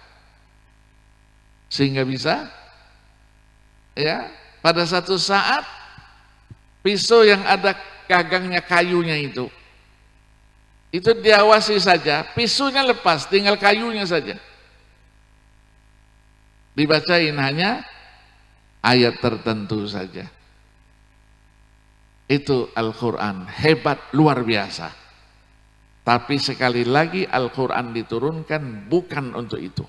Sehingga bisa, ya, pada satu saat pisau yang ada gagangnya kayunya itu diawasi saja, pisaunya lepas, tinggal kayunya saja. Dibacain hanya ayat tertentu saja. Itu Al-Quran, hebat, luar biasa. Tapi sekali lagi Al-Quran diturunkan bukan untuk itu.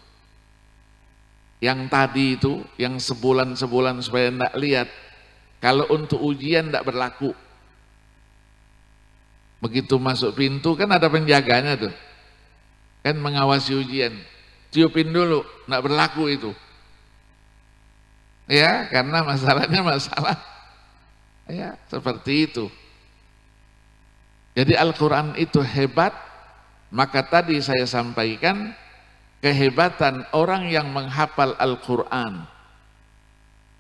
Yang tadi itu, yang sebulan-sebulan supaya tidak lihat, kalau untuk ujian tidak berlaku. Begitu masuk pintu kan ada penjaganya tuh, kan mengawasi ujian. Tiupin dulu, tidak berlaku itu. Ya, karena masalahnya masalah ya seperti itu. Jadi Al-Quran itu hebat. Maka tadi saya sampaikan kehebatan orang yang menghafal Al-Quran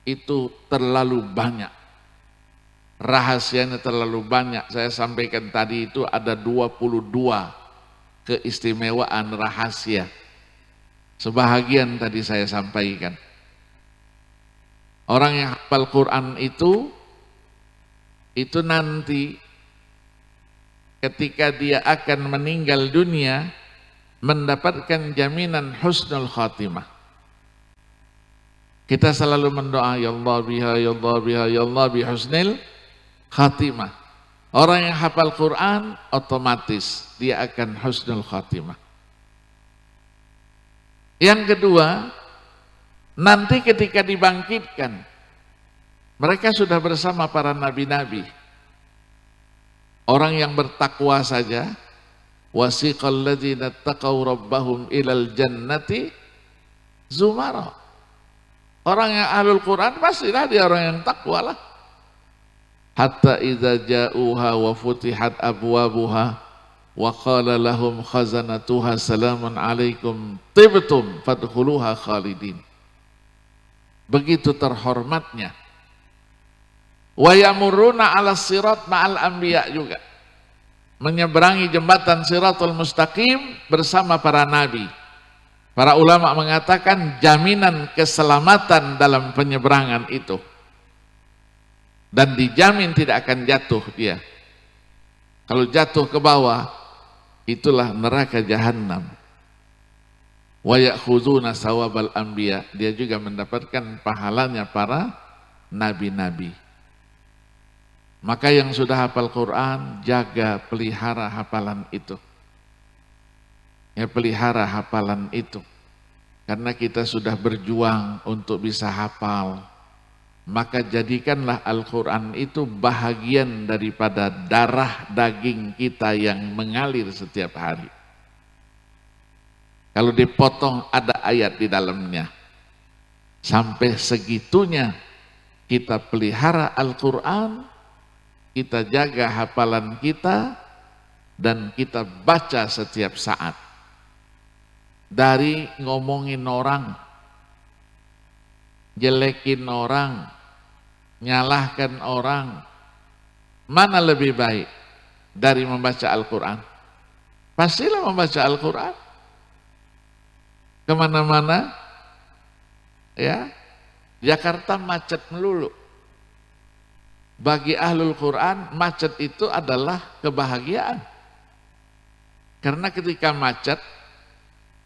itu terlalu banyak, rahasianya terlalu banyak. Saya sampaikan tadi itu ada 22 keistimewaan rahasia. Sebahagian tadi saya sampaikan. Orang yang hafal Quran itu nanti ketika dia akan meninggal dunia mendapatkan jaminan husnul khatimah. Kita selalu mendoa, ya Allah biha, ya Allah biha, ya Allah bi husnil khatimah. Orang yang hafal Quran otomatis dia akan husnul khatimah. Yang kedua, nanti ketika dibangkitkan, mereka sudah bersama para nabi-nabi. Orang yang bertakwa saja, wasiqal ladzina taqaw rabbahum ilal jannati zumara. Orang yang ahlul Quran pastilah dia orang yang takwa lah. Hatta idza ja'uha wa futihat abwabuha wa qala lahum khazanatuha salamun alaikum tibtum fadkhuluha khalidin. Begitu terhormatnya. Wa yamuruna 'alas sirat ma'al anbiya juga. Menyeberangi jembatan Siratul Mustaqim bersama para nabi. Para ulama mengatakan jaminan keselamatan dalam penyeberangan itu. Dan dijamin tidak akan jatuh dia. Kalau jatuh ke bawah, itulah neraka jahanam. Wa ya'khuduna sawabal anbiya. Dia juga mendapatkan pahalanya para nabi-nabi. Maka yang sudah hafal Quran, jaga, pelihara hafalan itu. Ya, pelihara hafalan itu. Karena kita sudah berjuang untuk bisa hafal. Maka jadikanlah Al-Quran itu bahagian daripada darah daging kita yang mengalir setiap hari. Kalau dipotong ada ayat di dalamnya. Sampai segitunya kita pelihara Al-Quran, kita jaga hafalan kita, dan kita baca setiap saat. Dari ngomongin orang, jelekin orang, nyalahkan orang, mana lebih baik? dari membaca Al-Quran? Pastilah membaca Al-Quran. Kemana-mana, ya, Jakarta macet melulu. Bagi ahlul Quran, macet itu adalah kebahagiaan. Karena ketika macet,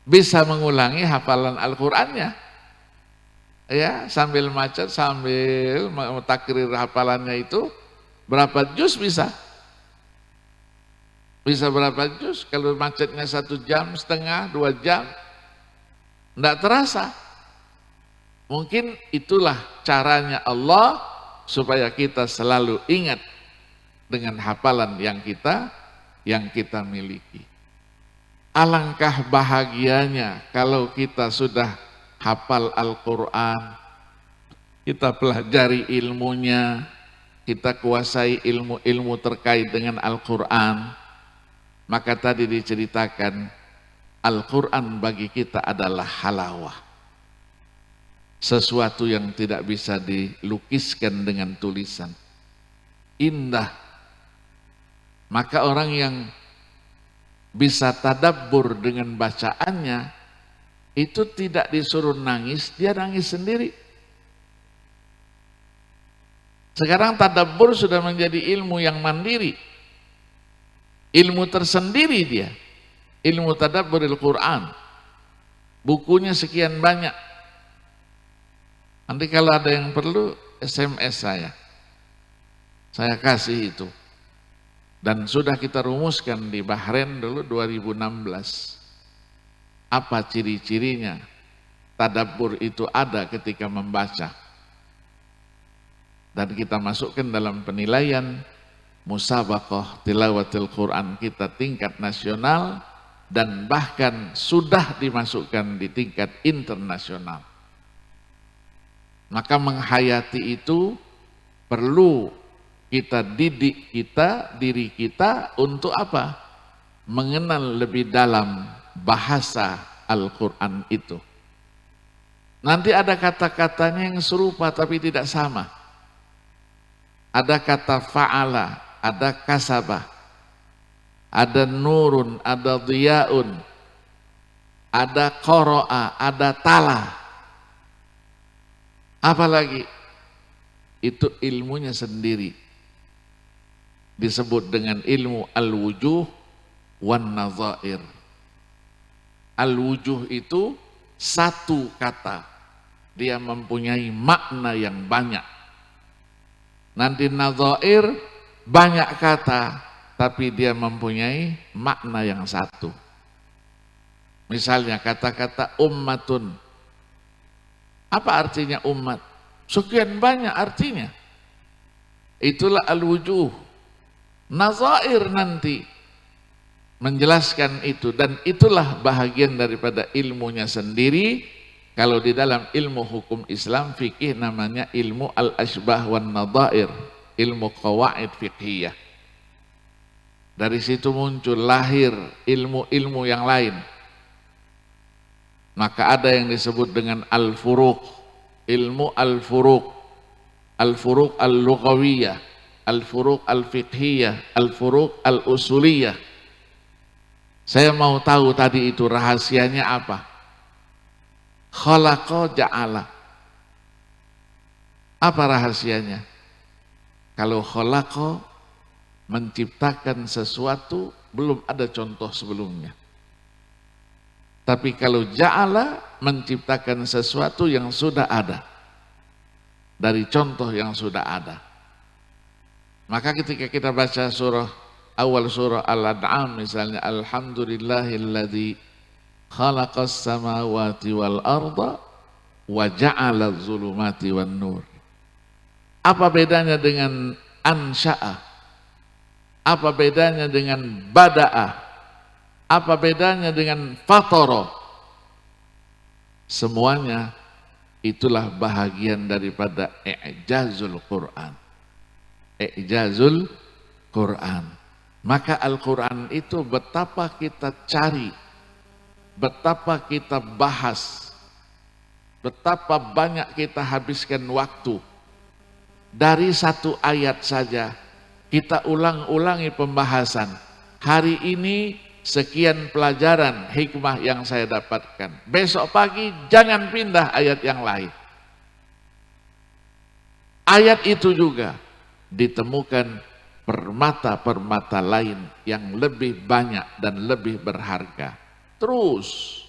bisa mengulangi hafalan Al-Qurannya. Ya, sambil macet, sambil takrir hafalannya itu, berapa juz bisa? Bisa berapa juz? Kalau macetnya 1,5 jam, 2 jam, tidak terasa. Mungkin itulah caranya Allah supaya kita selalu ingat dengan hafalan yang kita miliki. Alangkah bahagianya kalau kita sudah hafal Al-Quran, kita pelajari ilmunya, kita kuasai ilmu-ilmu terkait dengan Al-Quran. Maka tadi diceritakan Al-Quran bagi kita adalah halawah, sesuatu yang tidak bisa dilukiskan dengan tulisan, indah. Maka orang yang bisa tadabbur dengan bacaannya, itu tidak disuruh nangis, dia nangis sendiri. Sekarang tadabbur sudah menjadi ilmu yang mandiri, ilmu tersendiri dia. Ilmu tadabburil Quran, bukunya sekian banyak. Nanti kalau ada yang perlu SMS saya kasih itu. Dan sudah kita rumuskan di Bahrain dulu 2016. Apa ciri-cirinya tadabbur itu ada ketika membaca. Dan kita masukkan dalam penilaian musabaqah tilawatil Quran kita tingkat nasional, dan bahkan sudah dimasukkan di tingkat internasional. Maka menghayati itu perlu kita didik diri kita untuk apa? Mengenal lebih dalam bahasa Al-Quran itu. Nanti ada kata-katanya yang serupa tapi tidak sama. Ada kata fa'ala, ada kasabah, ada nurun, ada dhiyaun, ada qara'a, ada tala. Apalagi itu ilmunya sendiri, disebut dengan ilmu al-wujuh wan nadhair. Al-wujuh itu satu kata, dia mempunyai makna yang banyak. Nanti nadhair banyak kata, tapi dia mempunyai makna yang satu. Misalnya kata-kata ummatun. Apa artinya umat? Sekian banyak artinya. Itulah al-wujuh. Nadhair nanti menjelaskan itu, dan itulah bahagian daripada ilmunya sendiri. Kalau di dalam ilmu hukum Islam fikih namanya ilmu al-asbah wan nadhair, ilmu qawaid fiqhiyah. Dari situ muncul lahir ilmu-ilmu yang lain. Maka ada yang disebut dengan al-furuq, ilmu al-furuq, al-furuq al-lughawiyah, al-furuq al-fiqhiyah, al-furuq al-usuliyah. Saya mau tahu tadi itu rahasianya apa? Khalaqa ja'ala. Apa rahasianya? Kalau khalaqa menciptakan sesuatu, belum ada contoh sebelumnya. Tapi kalau ja'ala menciptakan sesuatu yang sudah ada, dari contoh yang sudah ada. Maka ketika kita baca awal surah Al-An'am misalnya, alhamdulillahilladzi khalaqas samawati wal arda wa ja'ala zulumati wan nur. Apa bedanya dengan ansya'a? Apa bedanya dengan bada'ah? Apa bedanya dengan fatara? Semuanya itulah bahagian daripada i'jazul Quran. I'jazul Quran. Maka Al-Quran itu betapa kita cari, betapa kita bahas, betapa banyak kita habiskan waktu. Dari satu ayat saja Kita ulang-ulangi pembahasan. Hari ini sekian pelajaran hikmah yang saya dapatkan. Besok pagi jangan pindah ayat yang lain. Ayat itu juga ditemukan permata-permata lain yang lebih banyak dan lebih berharga. Terus.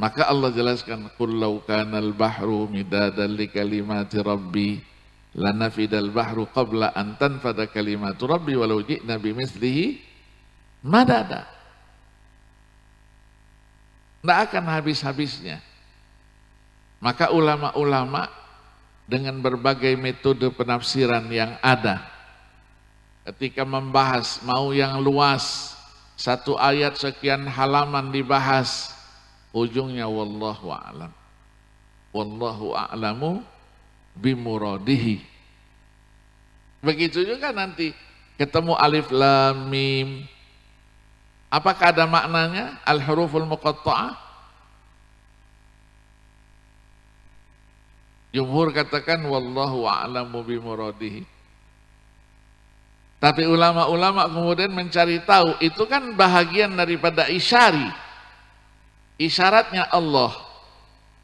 Maka Allah jelaskan, qul law kana al-bahru midadan li kalimati rabbi lanafidal bahru qabla an tanfada kalimatu rabbi walau ji'na bimithlihi madada. Tidak akan habis-habisnya. Maka ulama-ulama dengan berbagai metode penafsiran yang ada, ketika membahas mau yang luas, satu ayat sekian halaman dibahas, ujungnya wallahu a'lam. Wallahu a'lamu bimuradihi. Begitu juga nanti ketemu alif lam mim. Apakah ada maknanya? Al-huruful muqatta'ah. Jumhur katakan wallahu a'lamu bimuradihi. Tapi ulama-ulama kemudian mencari tahu, itu kan bahagian daripada isyaratnya Allah.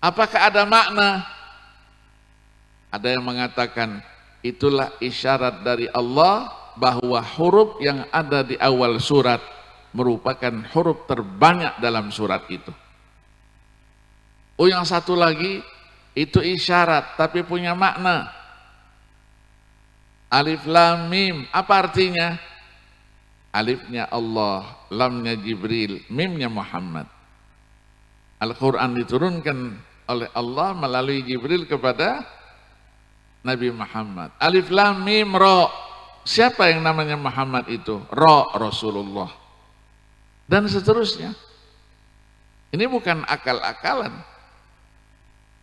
Apakah ada makna? Ada yang mengatakan itulah isyarat dari Allah bahwa huruf yang ada di awal surat merupakan huruf terbanyak dalam surat itu. Oh, yang satu lagi itu isyarat tapi punya makna. Alif lam mim, apa artinya? Alifnya Allah, lamnya Jibril, mimnya Muhammad. Al-Quran diturunkan oleh Allah melalui Jibril kepada Nabi Muhammad. Alif lam mim ra. Siapa yang namanya Muhammad itu? Ra, Rasulullah. Dan seterusnya. Ini bukan akal-akalan.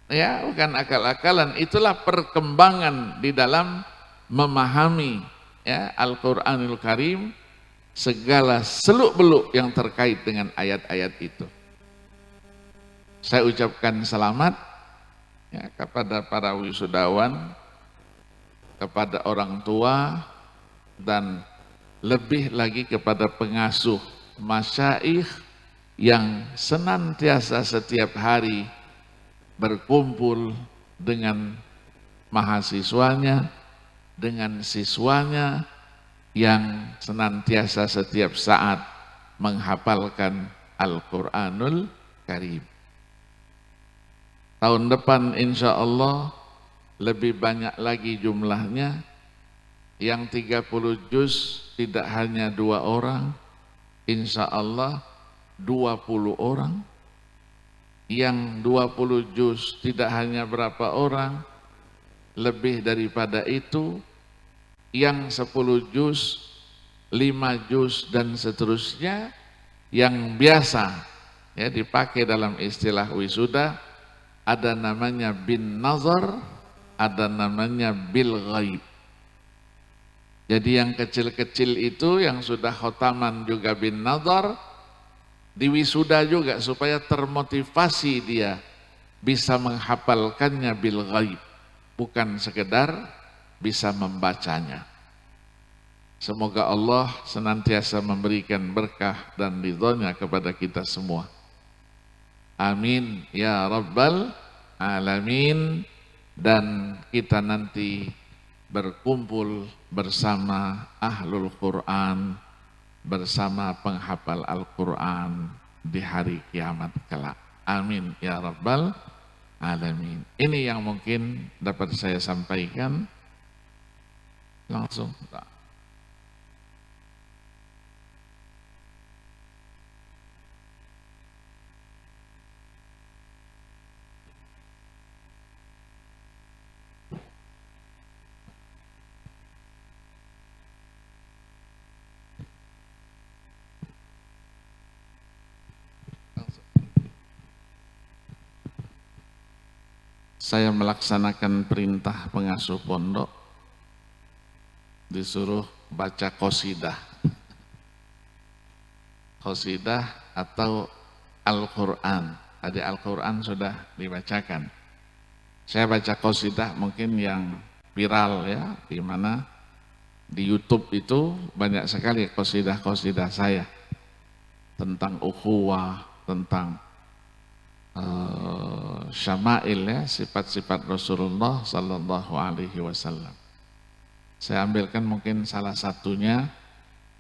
Ya, bukan akal-akalan. Itulah perkembangan di dalam memahami ya Al-Qur'anul Karim, segala seluk-beluk yang terkait dengan ayat-ayat itu. Saya ucapkan selamat ya kepada para wisudawan, kepada orang tua, dan lebih lagi kepada pengasuh masyaikh yang senantiasa setiap hari berkumpul dengan mahasiswanya, dengan siswanya yang senantiasa setiap saat menghafalkan Al-Quranul Karim. Tahun depan insya Allah lebih banyak lagi jumlahnya, yang 30 juz tidak hanya 2 orang, insya Allah 20 orang, yang 20 juz tidak hanya berapa orang, lebih daripada itu, yang 10 juz, 5 juz dan seterusnya, yang biasa ya dipakai dalam istilah wisuda, ada namanya bin nazar, ada namanya bil ghaib. Jadi yang kecil-kecil itu yang sudah khotaman juga bin nazar, di wisuda juga supaya termotivasi dia bisa menghafalkannya bil ghaib, bukan sekedar bisa membacanya. Semoga Allah senantiasa memberikan berkah dan ridhonya kepada kita semua. Amin ya rabbal alamin. Dan kita nanti berkumpul bersama ahlul Quran, bersama penghafal Al-Quran di hari kiamat kelak. Amin ya rabbal alamin. Ini yang mungkin dapat saya sampaikan langsung. Saya melaksanakan perintah pengasuh pondok, disuruh baca qasidah. Qasidah atau Al-Quran. Tadi Al-Quran sudah dibacakan. Saya baca qasidah mungkin yang viral ya, di mana Di YouTube itu banyak sekali qasidah-qasidah saya tentang ukhuwah, tentang syama'il ya, sifat-sifat Rasulullah sallallahu alaihi wasallam. Saya ambilkan mungkin salah satunya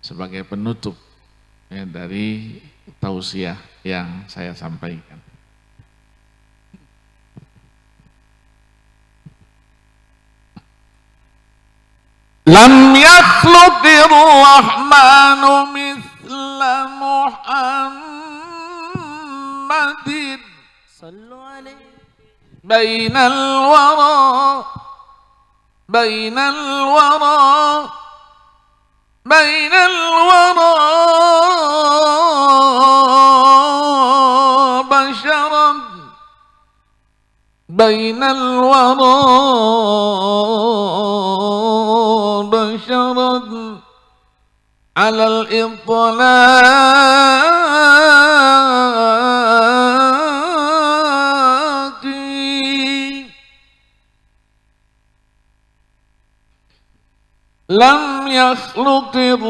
sebagai penutup ya, dari tausiah yang saya sampaikan. Lam yakhluqir rahmanu mithla Muhammadin sallu alaihi bainal wara basharan bainal wara basharan ala al-itlaqi lam yakhluqir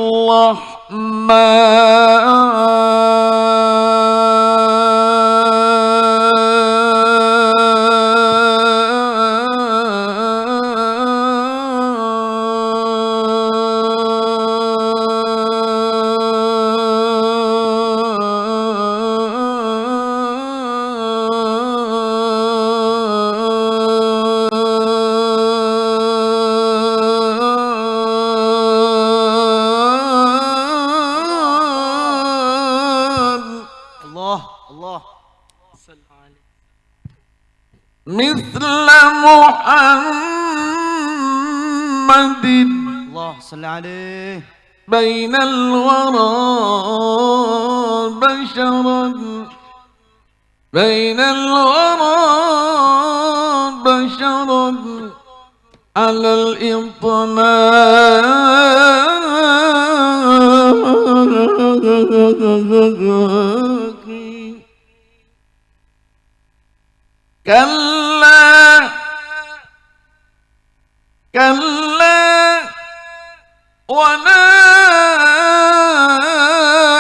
mithla Muhammadin Allah salli alaihi bainal wara basharan ala al-itlaqi كلا ولا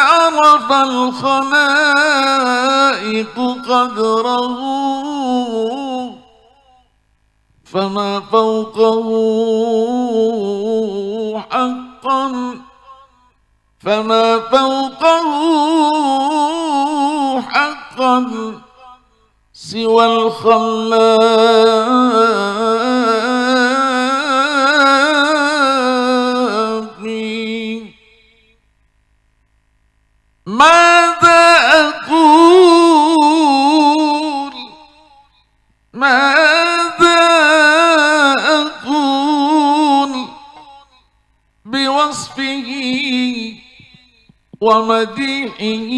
عرف الخلائق قدره فما فوقه حقا سوى الخلاق ماذا أقول بوصفه ومديحه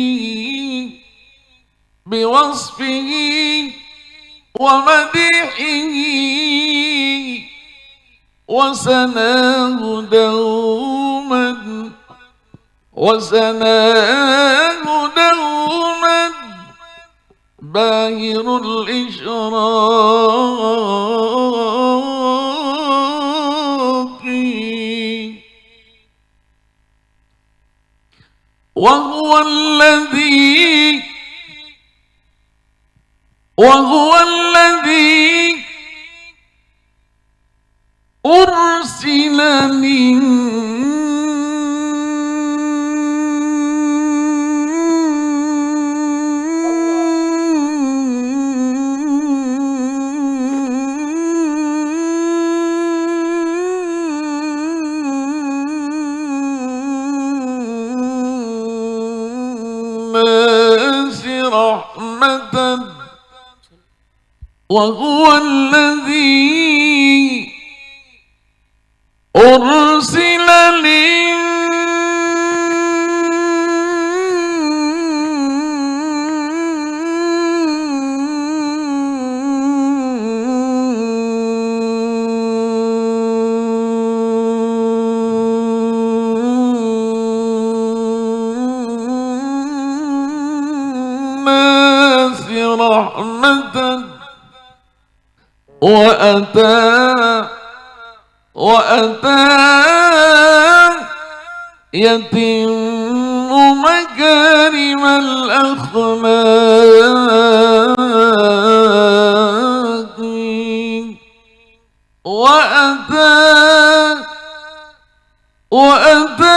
وسناه دوما باهر الإشراق وهو الذي أرسل للناس رحمة وهو الذي أرسل للناس رحمة وأتى يتم مكارم الأخلاق وأتى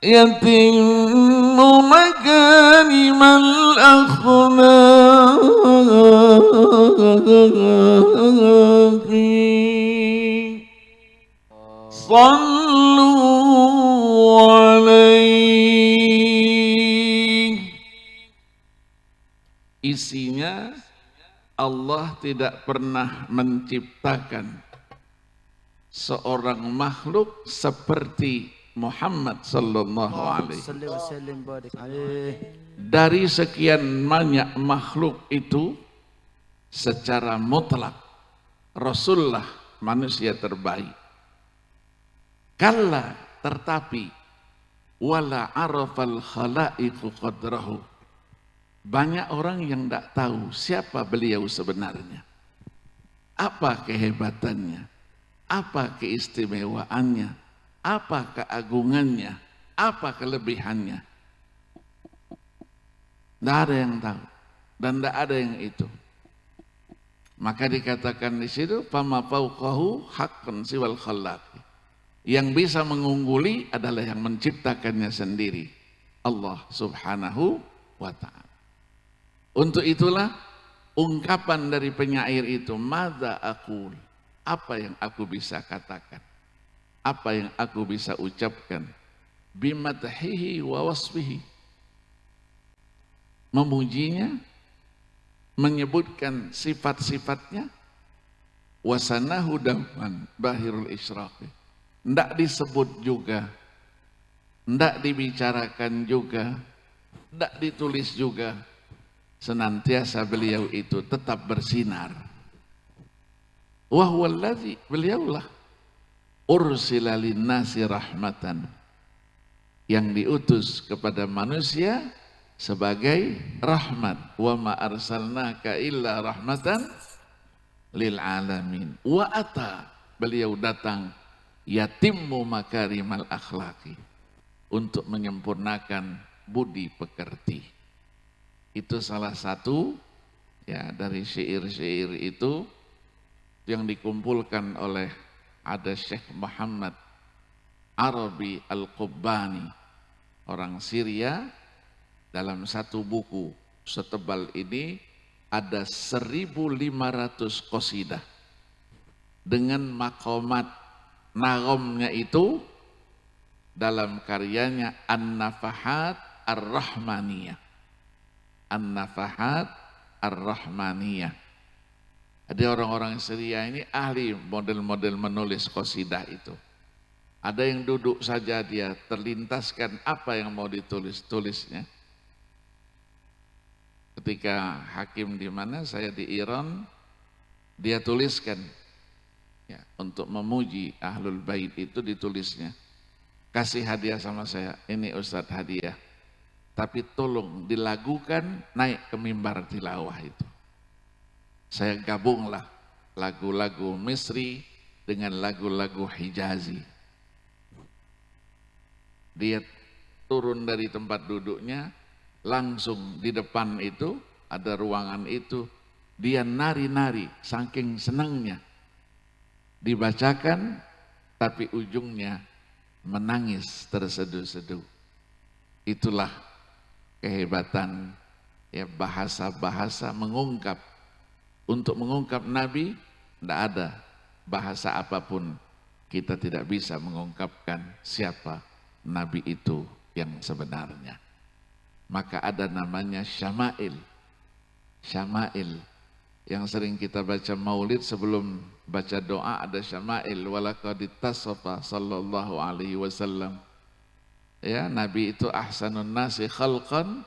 يتم مكارم الأخلاق صلوا عليه. Isinya, Allah tidak pernah menciptakan seorang makhluk seperti Muhammad sallallahu alaihi wasallam. Dari sekian banyak makhluk itu, secara mutlak Rasulullah manusia terbaik. Kalla, tetapi wala arafal khalaiqu qadrahu. Banyak orang yang tidak tahu siapa beliau sebenarnya, apa kehebatannya, apa keistimewaannya, apa keagungannya, apa kelebihannya. Tidak ada yang tahu dan tidak ada yang itu. Maka dikatakan di situ, fama fauqahu haqqan siwal khallaq. Yang bisa mengungguli adalah yang menciptakannya sendiri, Allah subhanahu wa ta'ala. Untuk itulah ungkapan dari penyair itu, madza aqul, apa yang aku bisa katakan, apa yang aku bisa ucapkan, bimadhihi wa wasfihi, memujinya, menyebutkan sifat-sifatnya, wasanahu daman bahirul isyraqi, tidak disebut juga, tidak dibicarakan juga, tidak ditulis juga, senantiasa beliau itu tetap bersinar. Wa huwallazi, beliaulah ursila linnasi rahmatan, yang diutus kepada manusia sebagai rahmat. Wa ma arsalnaka illa rahmatan lil alamin. Wa ata, beliau datang, yatimmu makarimal akhlaqi, untuk menyempurnakan budi pekerti. Itu salah satu ya dari syair-syair itu yang dikumpulkan oleh ada Syekh Muhammad Arabi Al-Qubbani, orang Syria. Dalam satu buku setebal ini ada 1.500 qasidah dengan maqamat nagomnya itu dalam karyanya An-Nafahat Ar-Rahmaniyah. An-Nafahat Ar-Rahmaniyah. Ada orang-orang Syria ini ahli model-model menulis qasidah itu. Ada yang duduk saja dia terlintaskan apa yang mau ditulis-tulisnya. Ketika hakim di mana, saya di Iran, dia tuliskan ya, untuk memuji Ahlul Bait itu ditulisnya. Kasih hadiah sama saya, ini Ustadz hadiah. Tapi tolong dilagukan naik ke mimbar tilawah itu. Saya gabunglah lagu-lagu Misri dengan lagu-lagu Hijazi. Dia turun dari tempat duduknya, langsung di depan itu ada ruangan itu, dia nari-nari saking senangnya. Dibacakan tapi ujungnya menangis terseduh-seduh. Itulah kehebatan ya bahasa-bahasa mengungkap. Untuk mengungkap Nabi tidak ada bahasa apapun kita tidak bisa mengungkapkan siapa Nabi itu yang sebenarnya. Maka ada namanya syama'il. Syama'il yang sering kita baca maulid sebelum baca doa, ada syama'il. Walaqad ittasafa sallallahu alaihi wasallam. Ya, Nabi itu ahsanun nasi khalqan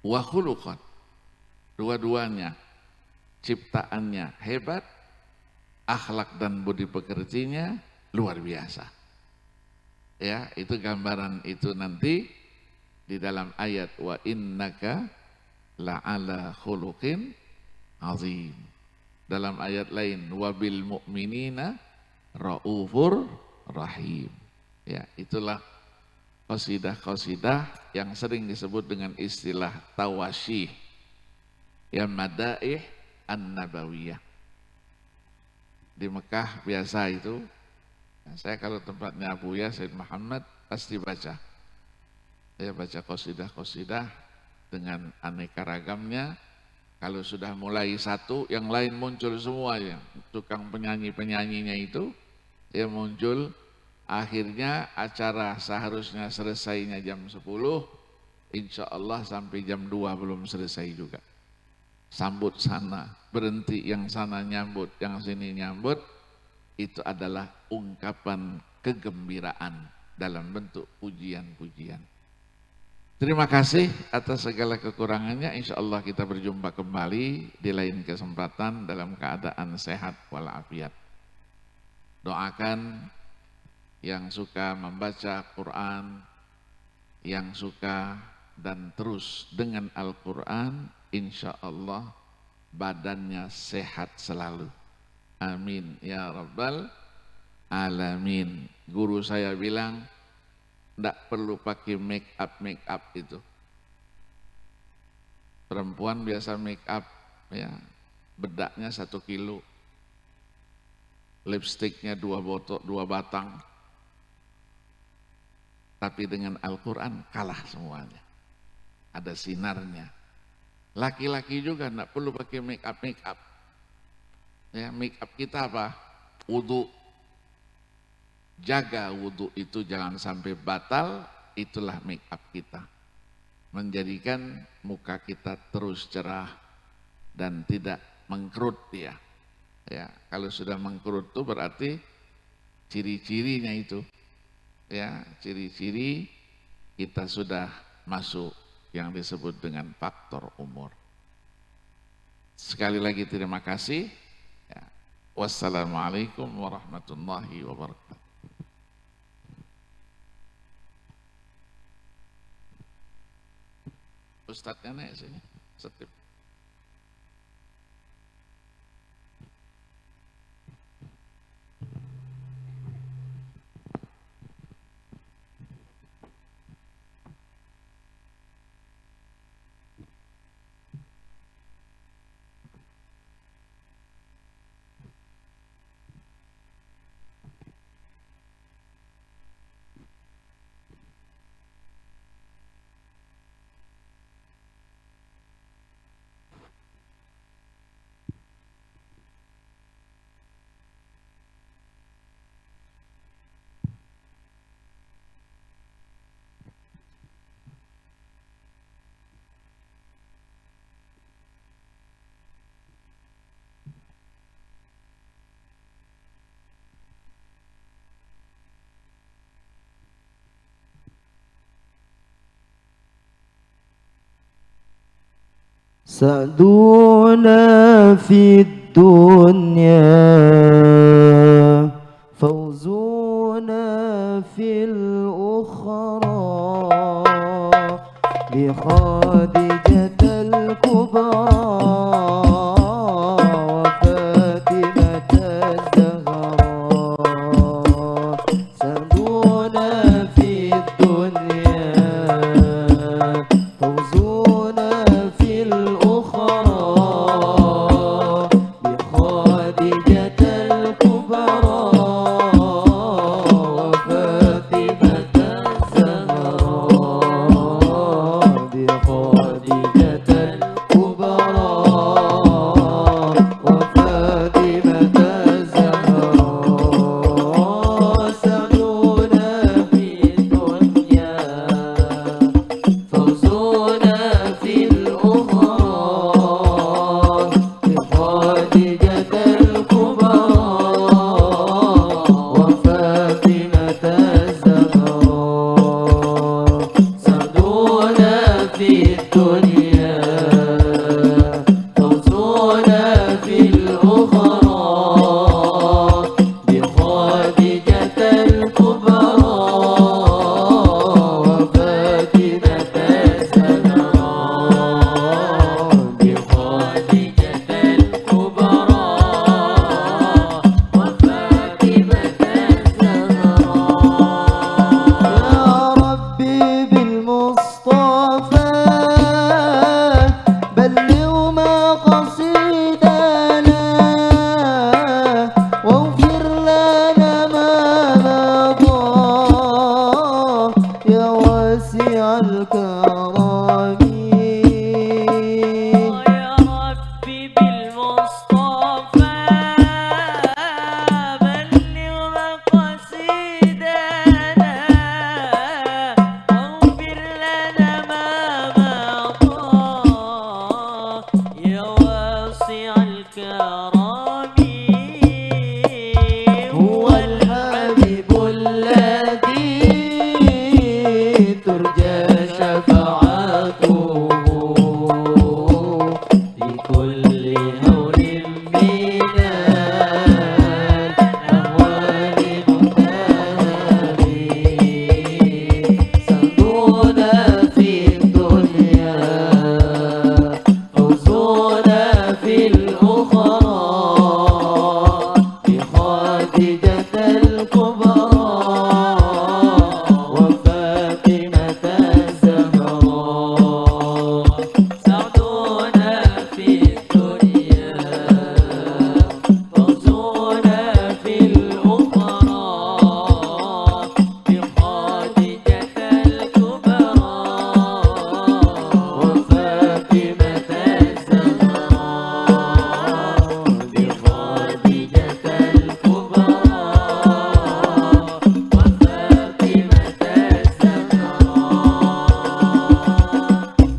wa khuluqan. Dua-duanya ciptaannya hebat, akhlak dan budi pekertinya luar biasa. Ya, itu gambaran itu nanti di dalam ayat wa innaka la'ala khuluqin azim. Dalam ayat lain wabil mu'minina raufur rahim. Ya, itulah qasidah-qasidah yang sering disebut dengan istilah tawasyih, ya madaih an-nabawiyah. Di Mekah biasa itu, saya kalau tempatnya Buya Said Muhammad pasti baca. Saya baca qasidah-qasidah dengan aneka ragamnya. Kalau sudah mulai satu, yang lain muncul semuanya. Tukang penyanyi-penyanyinya itu, ya muncul. Akhirnya acara seharusnya selesainya jam 10, insya Allah sampai jam 2 belum selesai juga. Sambut sana, berhenti yang sana nyambut, yang sini nyambut. Itu adalah ungkapan kegembiraan dalam bentuk pujian-pujian. Terima kasih atas segala kekurangannya. Insya Allah kita berjumpa kembali di lain kesempatan dalam keadaan sehat walafiat. Doakan yang suka membaca Quran, yang suka dan terus dengan Al-Quran, insya Allah badannya sehat selalu. Amin ya Rabbal Alamin. Guru saya bilang, tidak perlu pakai make up itu. Perempuan biasa make up, ya, bedaknya 1 kilo, lipstiknya 2 batang. Tapi dengan Al-Quran kalah semuanya. Ada sinarnya. Laki-laki juga tidak perlu pakai make up. Ya, make up kita apa? Wudu. Jaga wudu itu jangan sampai batal. Itulah make up kita. Menjadikan muka kita terus cerah dan tidak mengkerut dia. Ya, kalau sudah mengkerut itu berarti ciri-cirinya itu. Ya, ciri-ciri kita sudah masuk yang disebut dengan faktor umur. Sekali lagi terima kasih. Ya. Wassalamualaikum warahmatullahi wabarakatuh. Ustadznya naik sini, setip. سعدنا في الدنيا فوزنا في الأخرى بخادجة الكبرى وفاتمة الزهراء سعدنا في الدنيا فوزنا في الأخرى بخادجة الكبرى وفاتمة الزهراء بخادجة بالمصطفى بلغ مقاصدنا واغفر لنا ما مضى يا واسع الكرم يا ربي بالمصطفى بلغ مقاصدنا واغفر لنا ما مضى يا واسع الكرم هو الحبيب الذي ترجى شفاعته في كل هول من الأهوال متهم سندنا في الدنيا فوزنا في الأخرى بخادجة الكبرى وفاطمة الزهراء سعدنا في الدنيا فوزنا في الأخرى بخادجة الكبرى وفاطمة الزهراء بخادجة الكبرى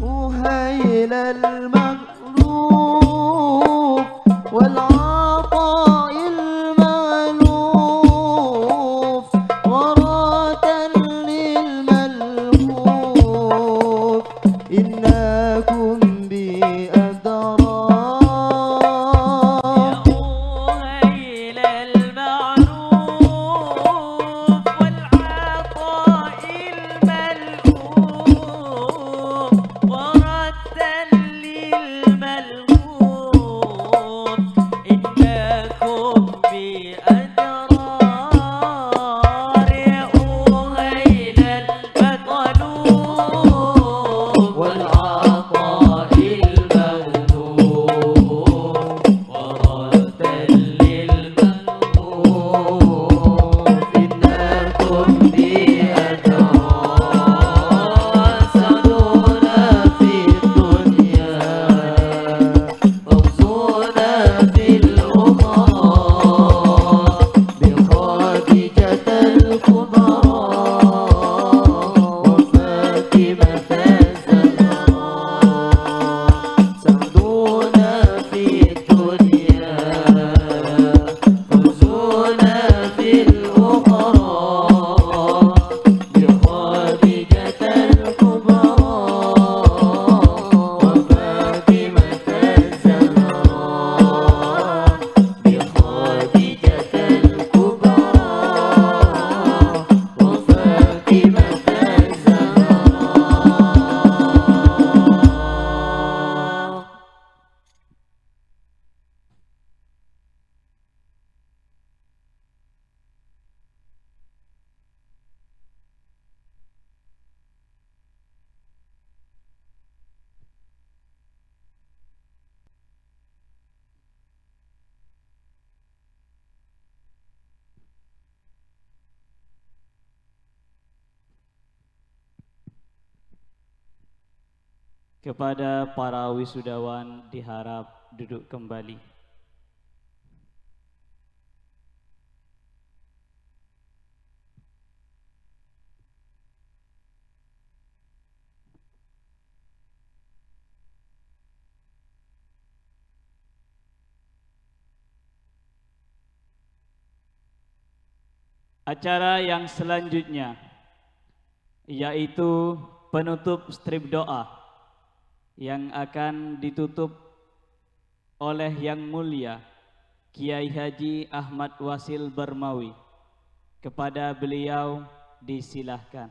وهيل المغلوب والعطاء المألوف وراة للملهوف إنكم بأدرار أهيل المعروف والعطاء الملهوف وردا للملهوف إنكم بأدرار يا أهيل المطلوب والعطاء الملهوف وردا للملهوف إنكم بأدرار سعدنا في الدنيا فوزنا في الأخرى بخادجة الكبرى وفاطمة الزهراء سعدنا في الدنيا فوزنا في الأخرى بخادجة الكبرى وفاطمة الزهراء بخادجة الكبرى وفاطمة الزهراء. Kepada para wisudawan diharap duduk kembali. Acara yang selanjutnya yaitu penutup strip doa yang akan ditutup oleh Yang Mulia Kiai Haji Ahmad Wasil Barmawi. Kepada beliau disilahkan.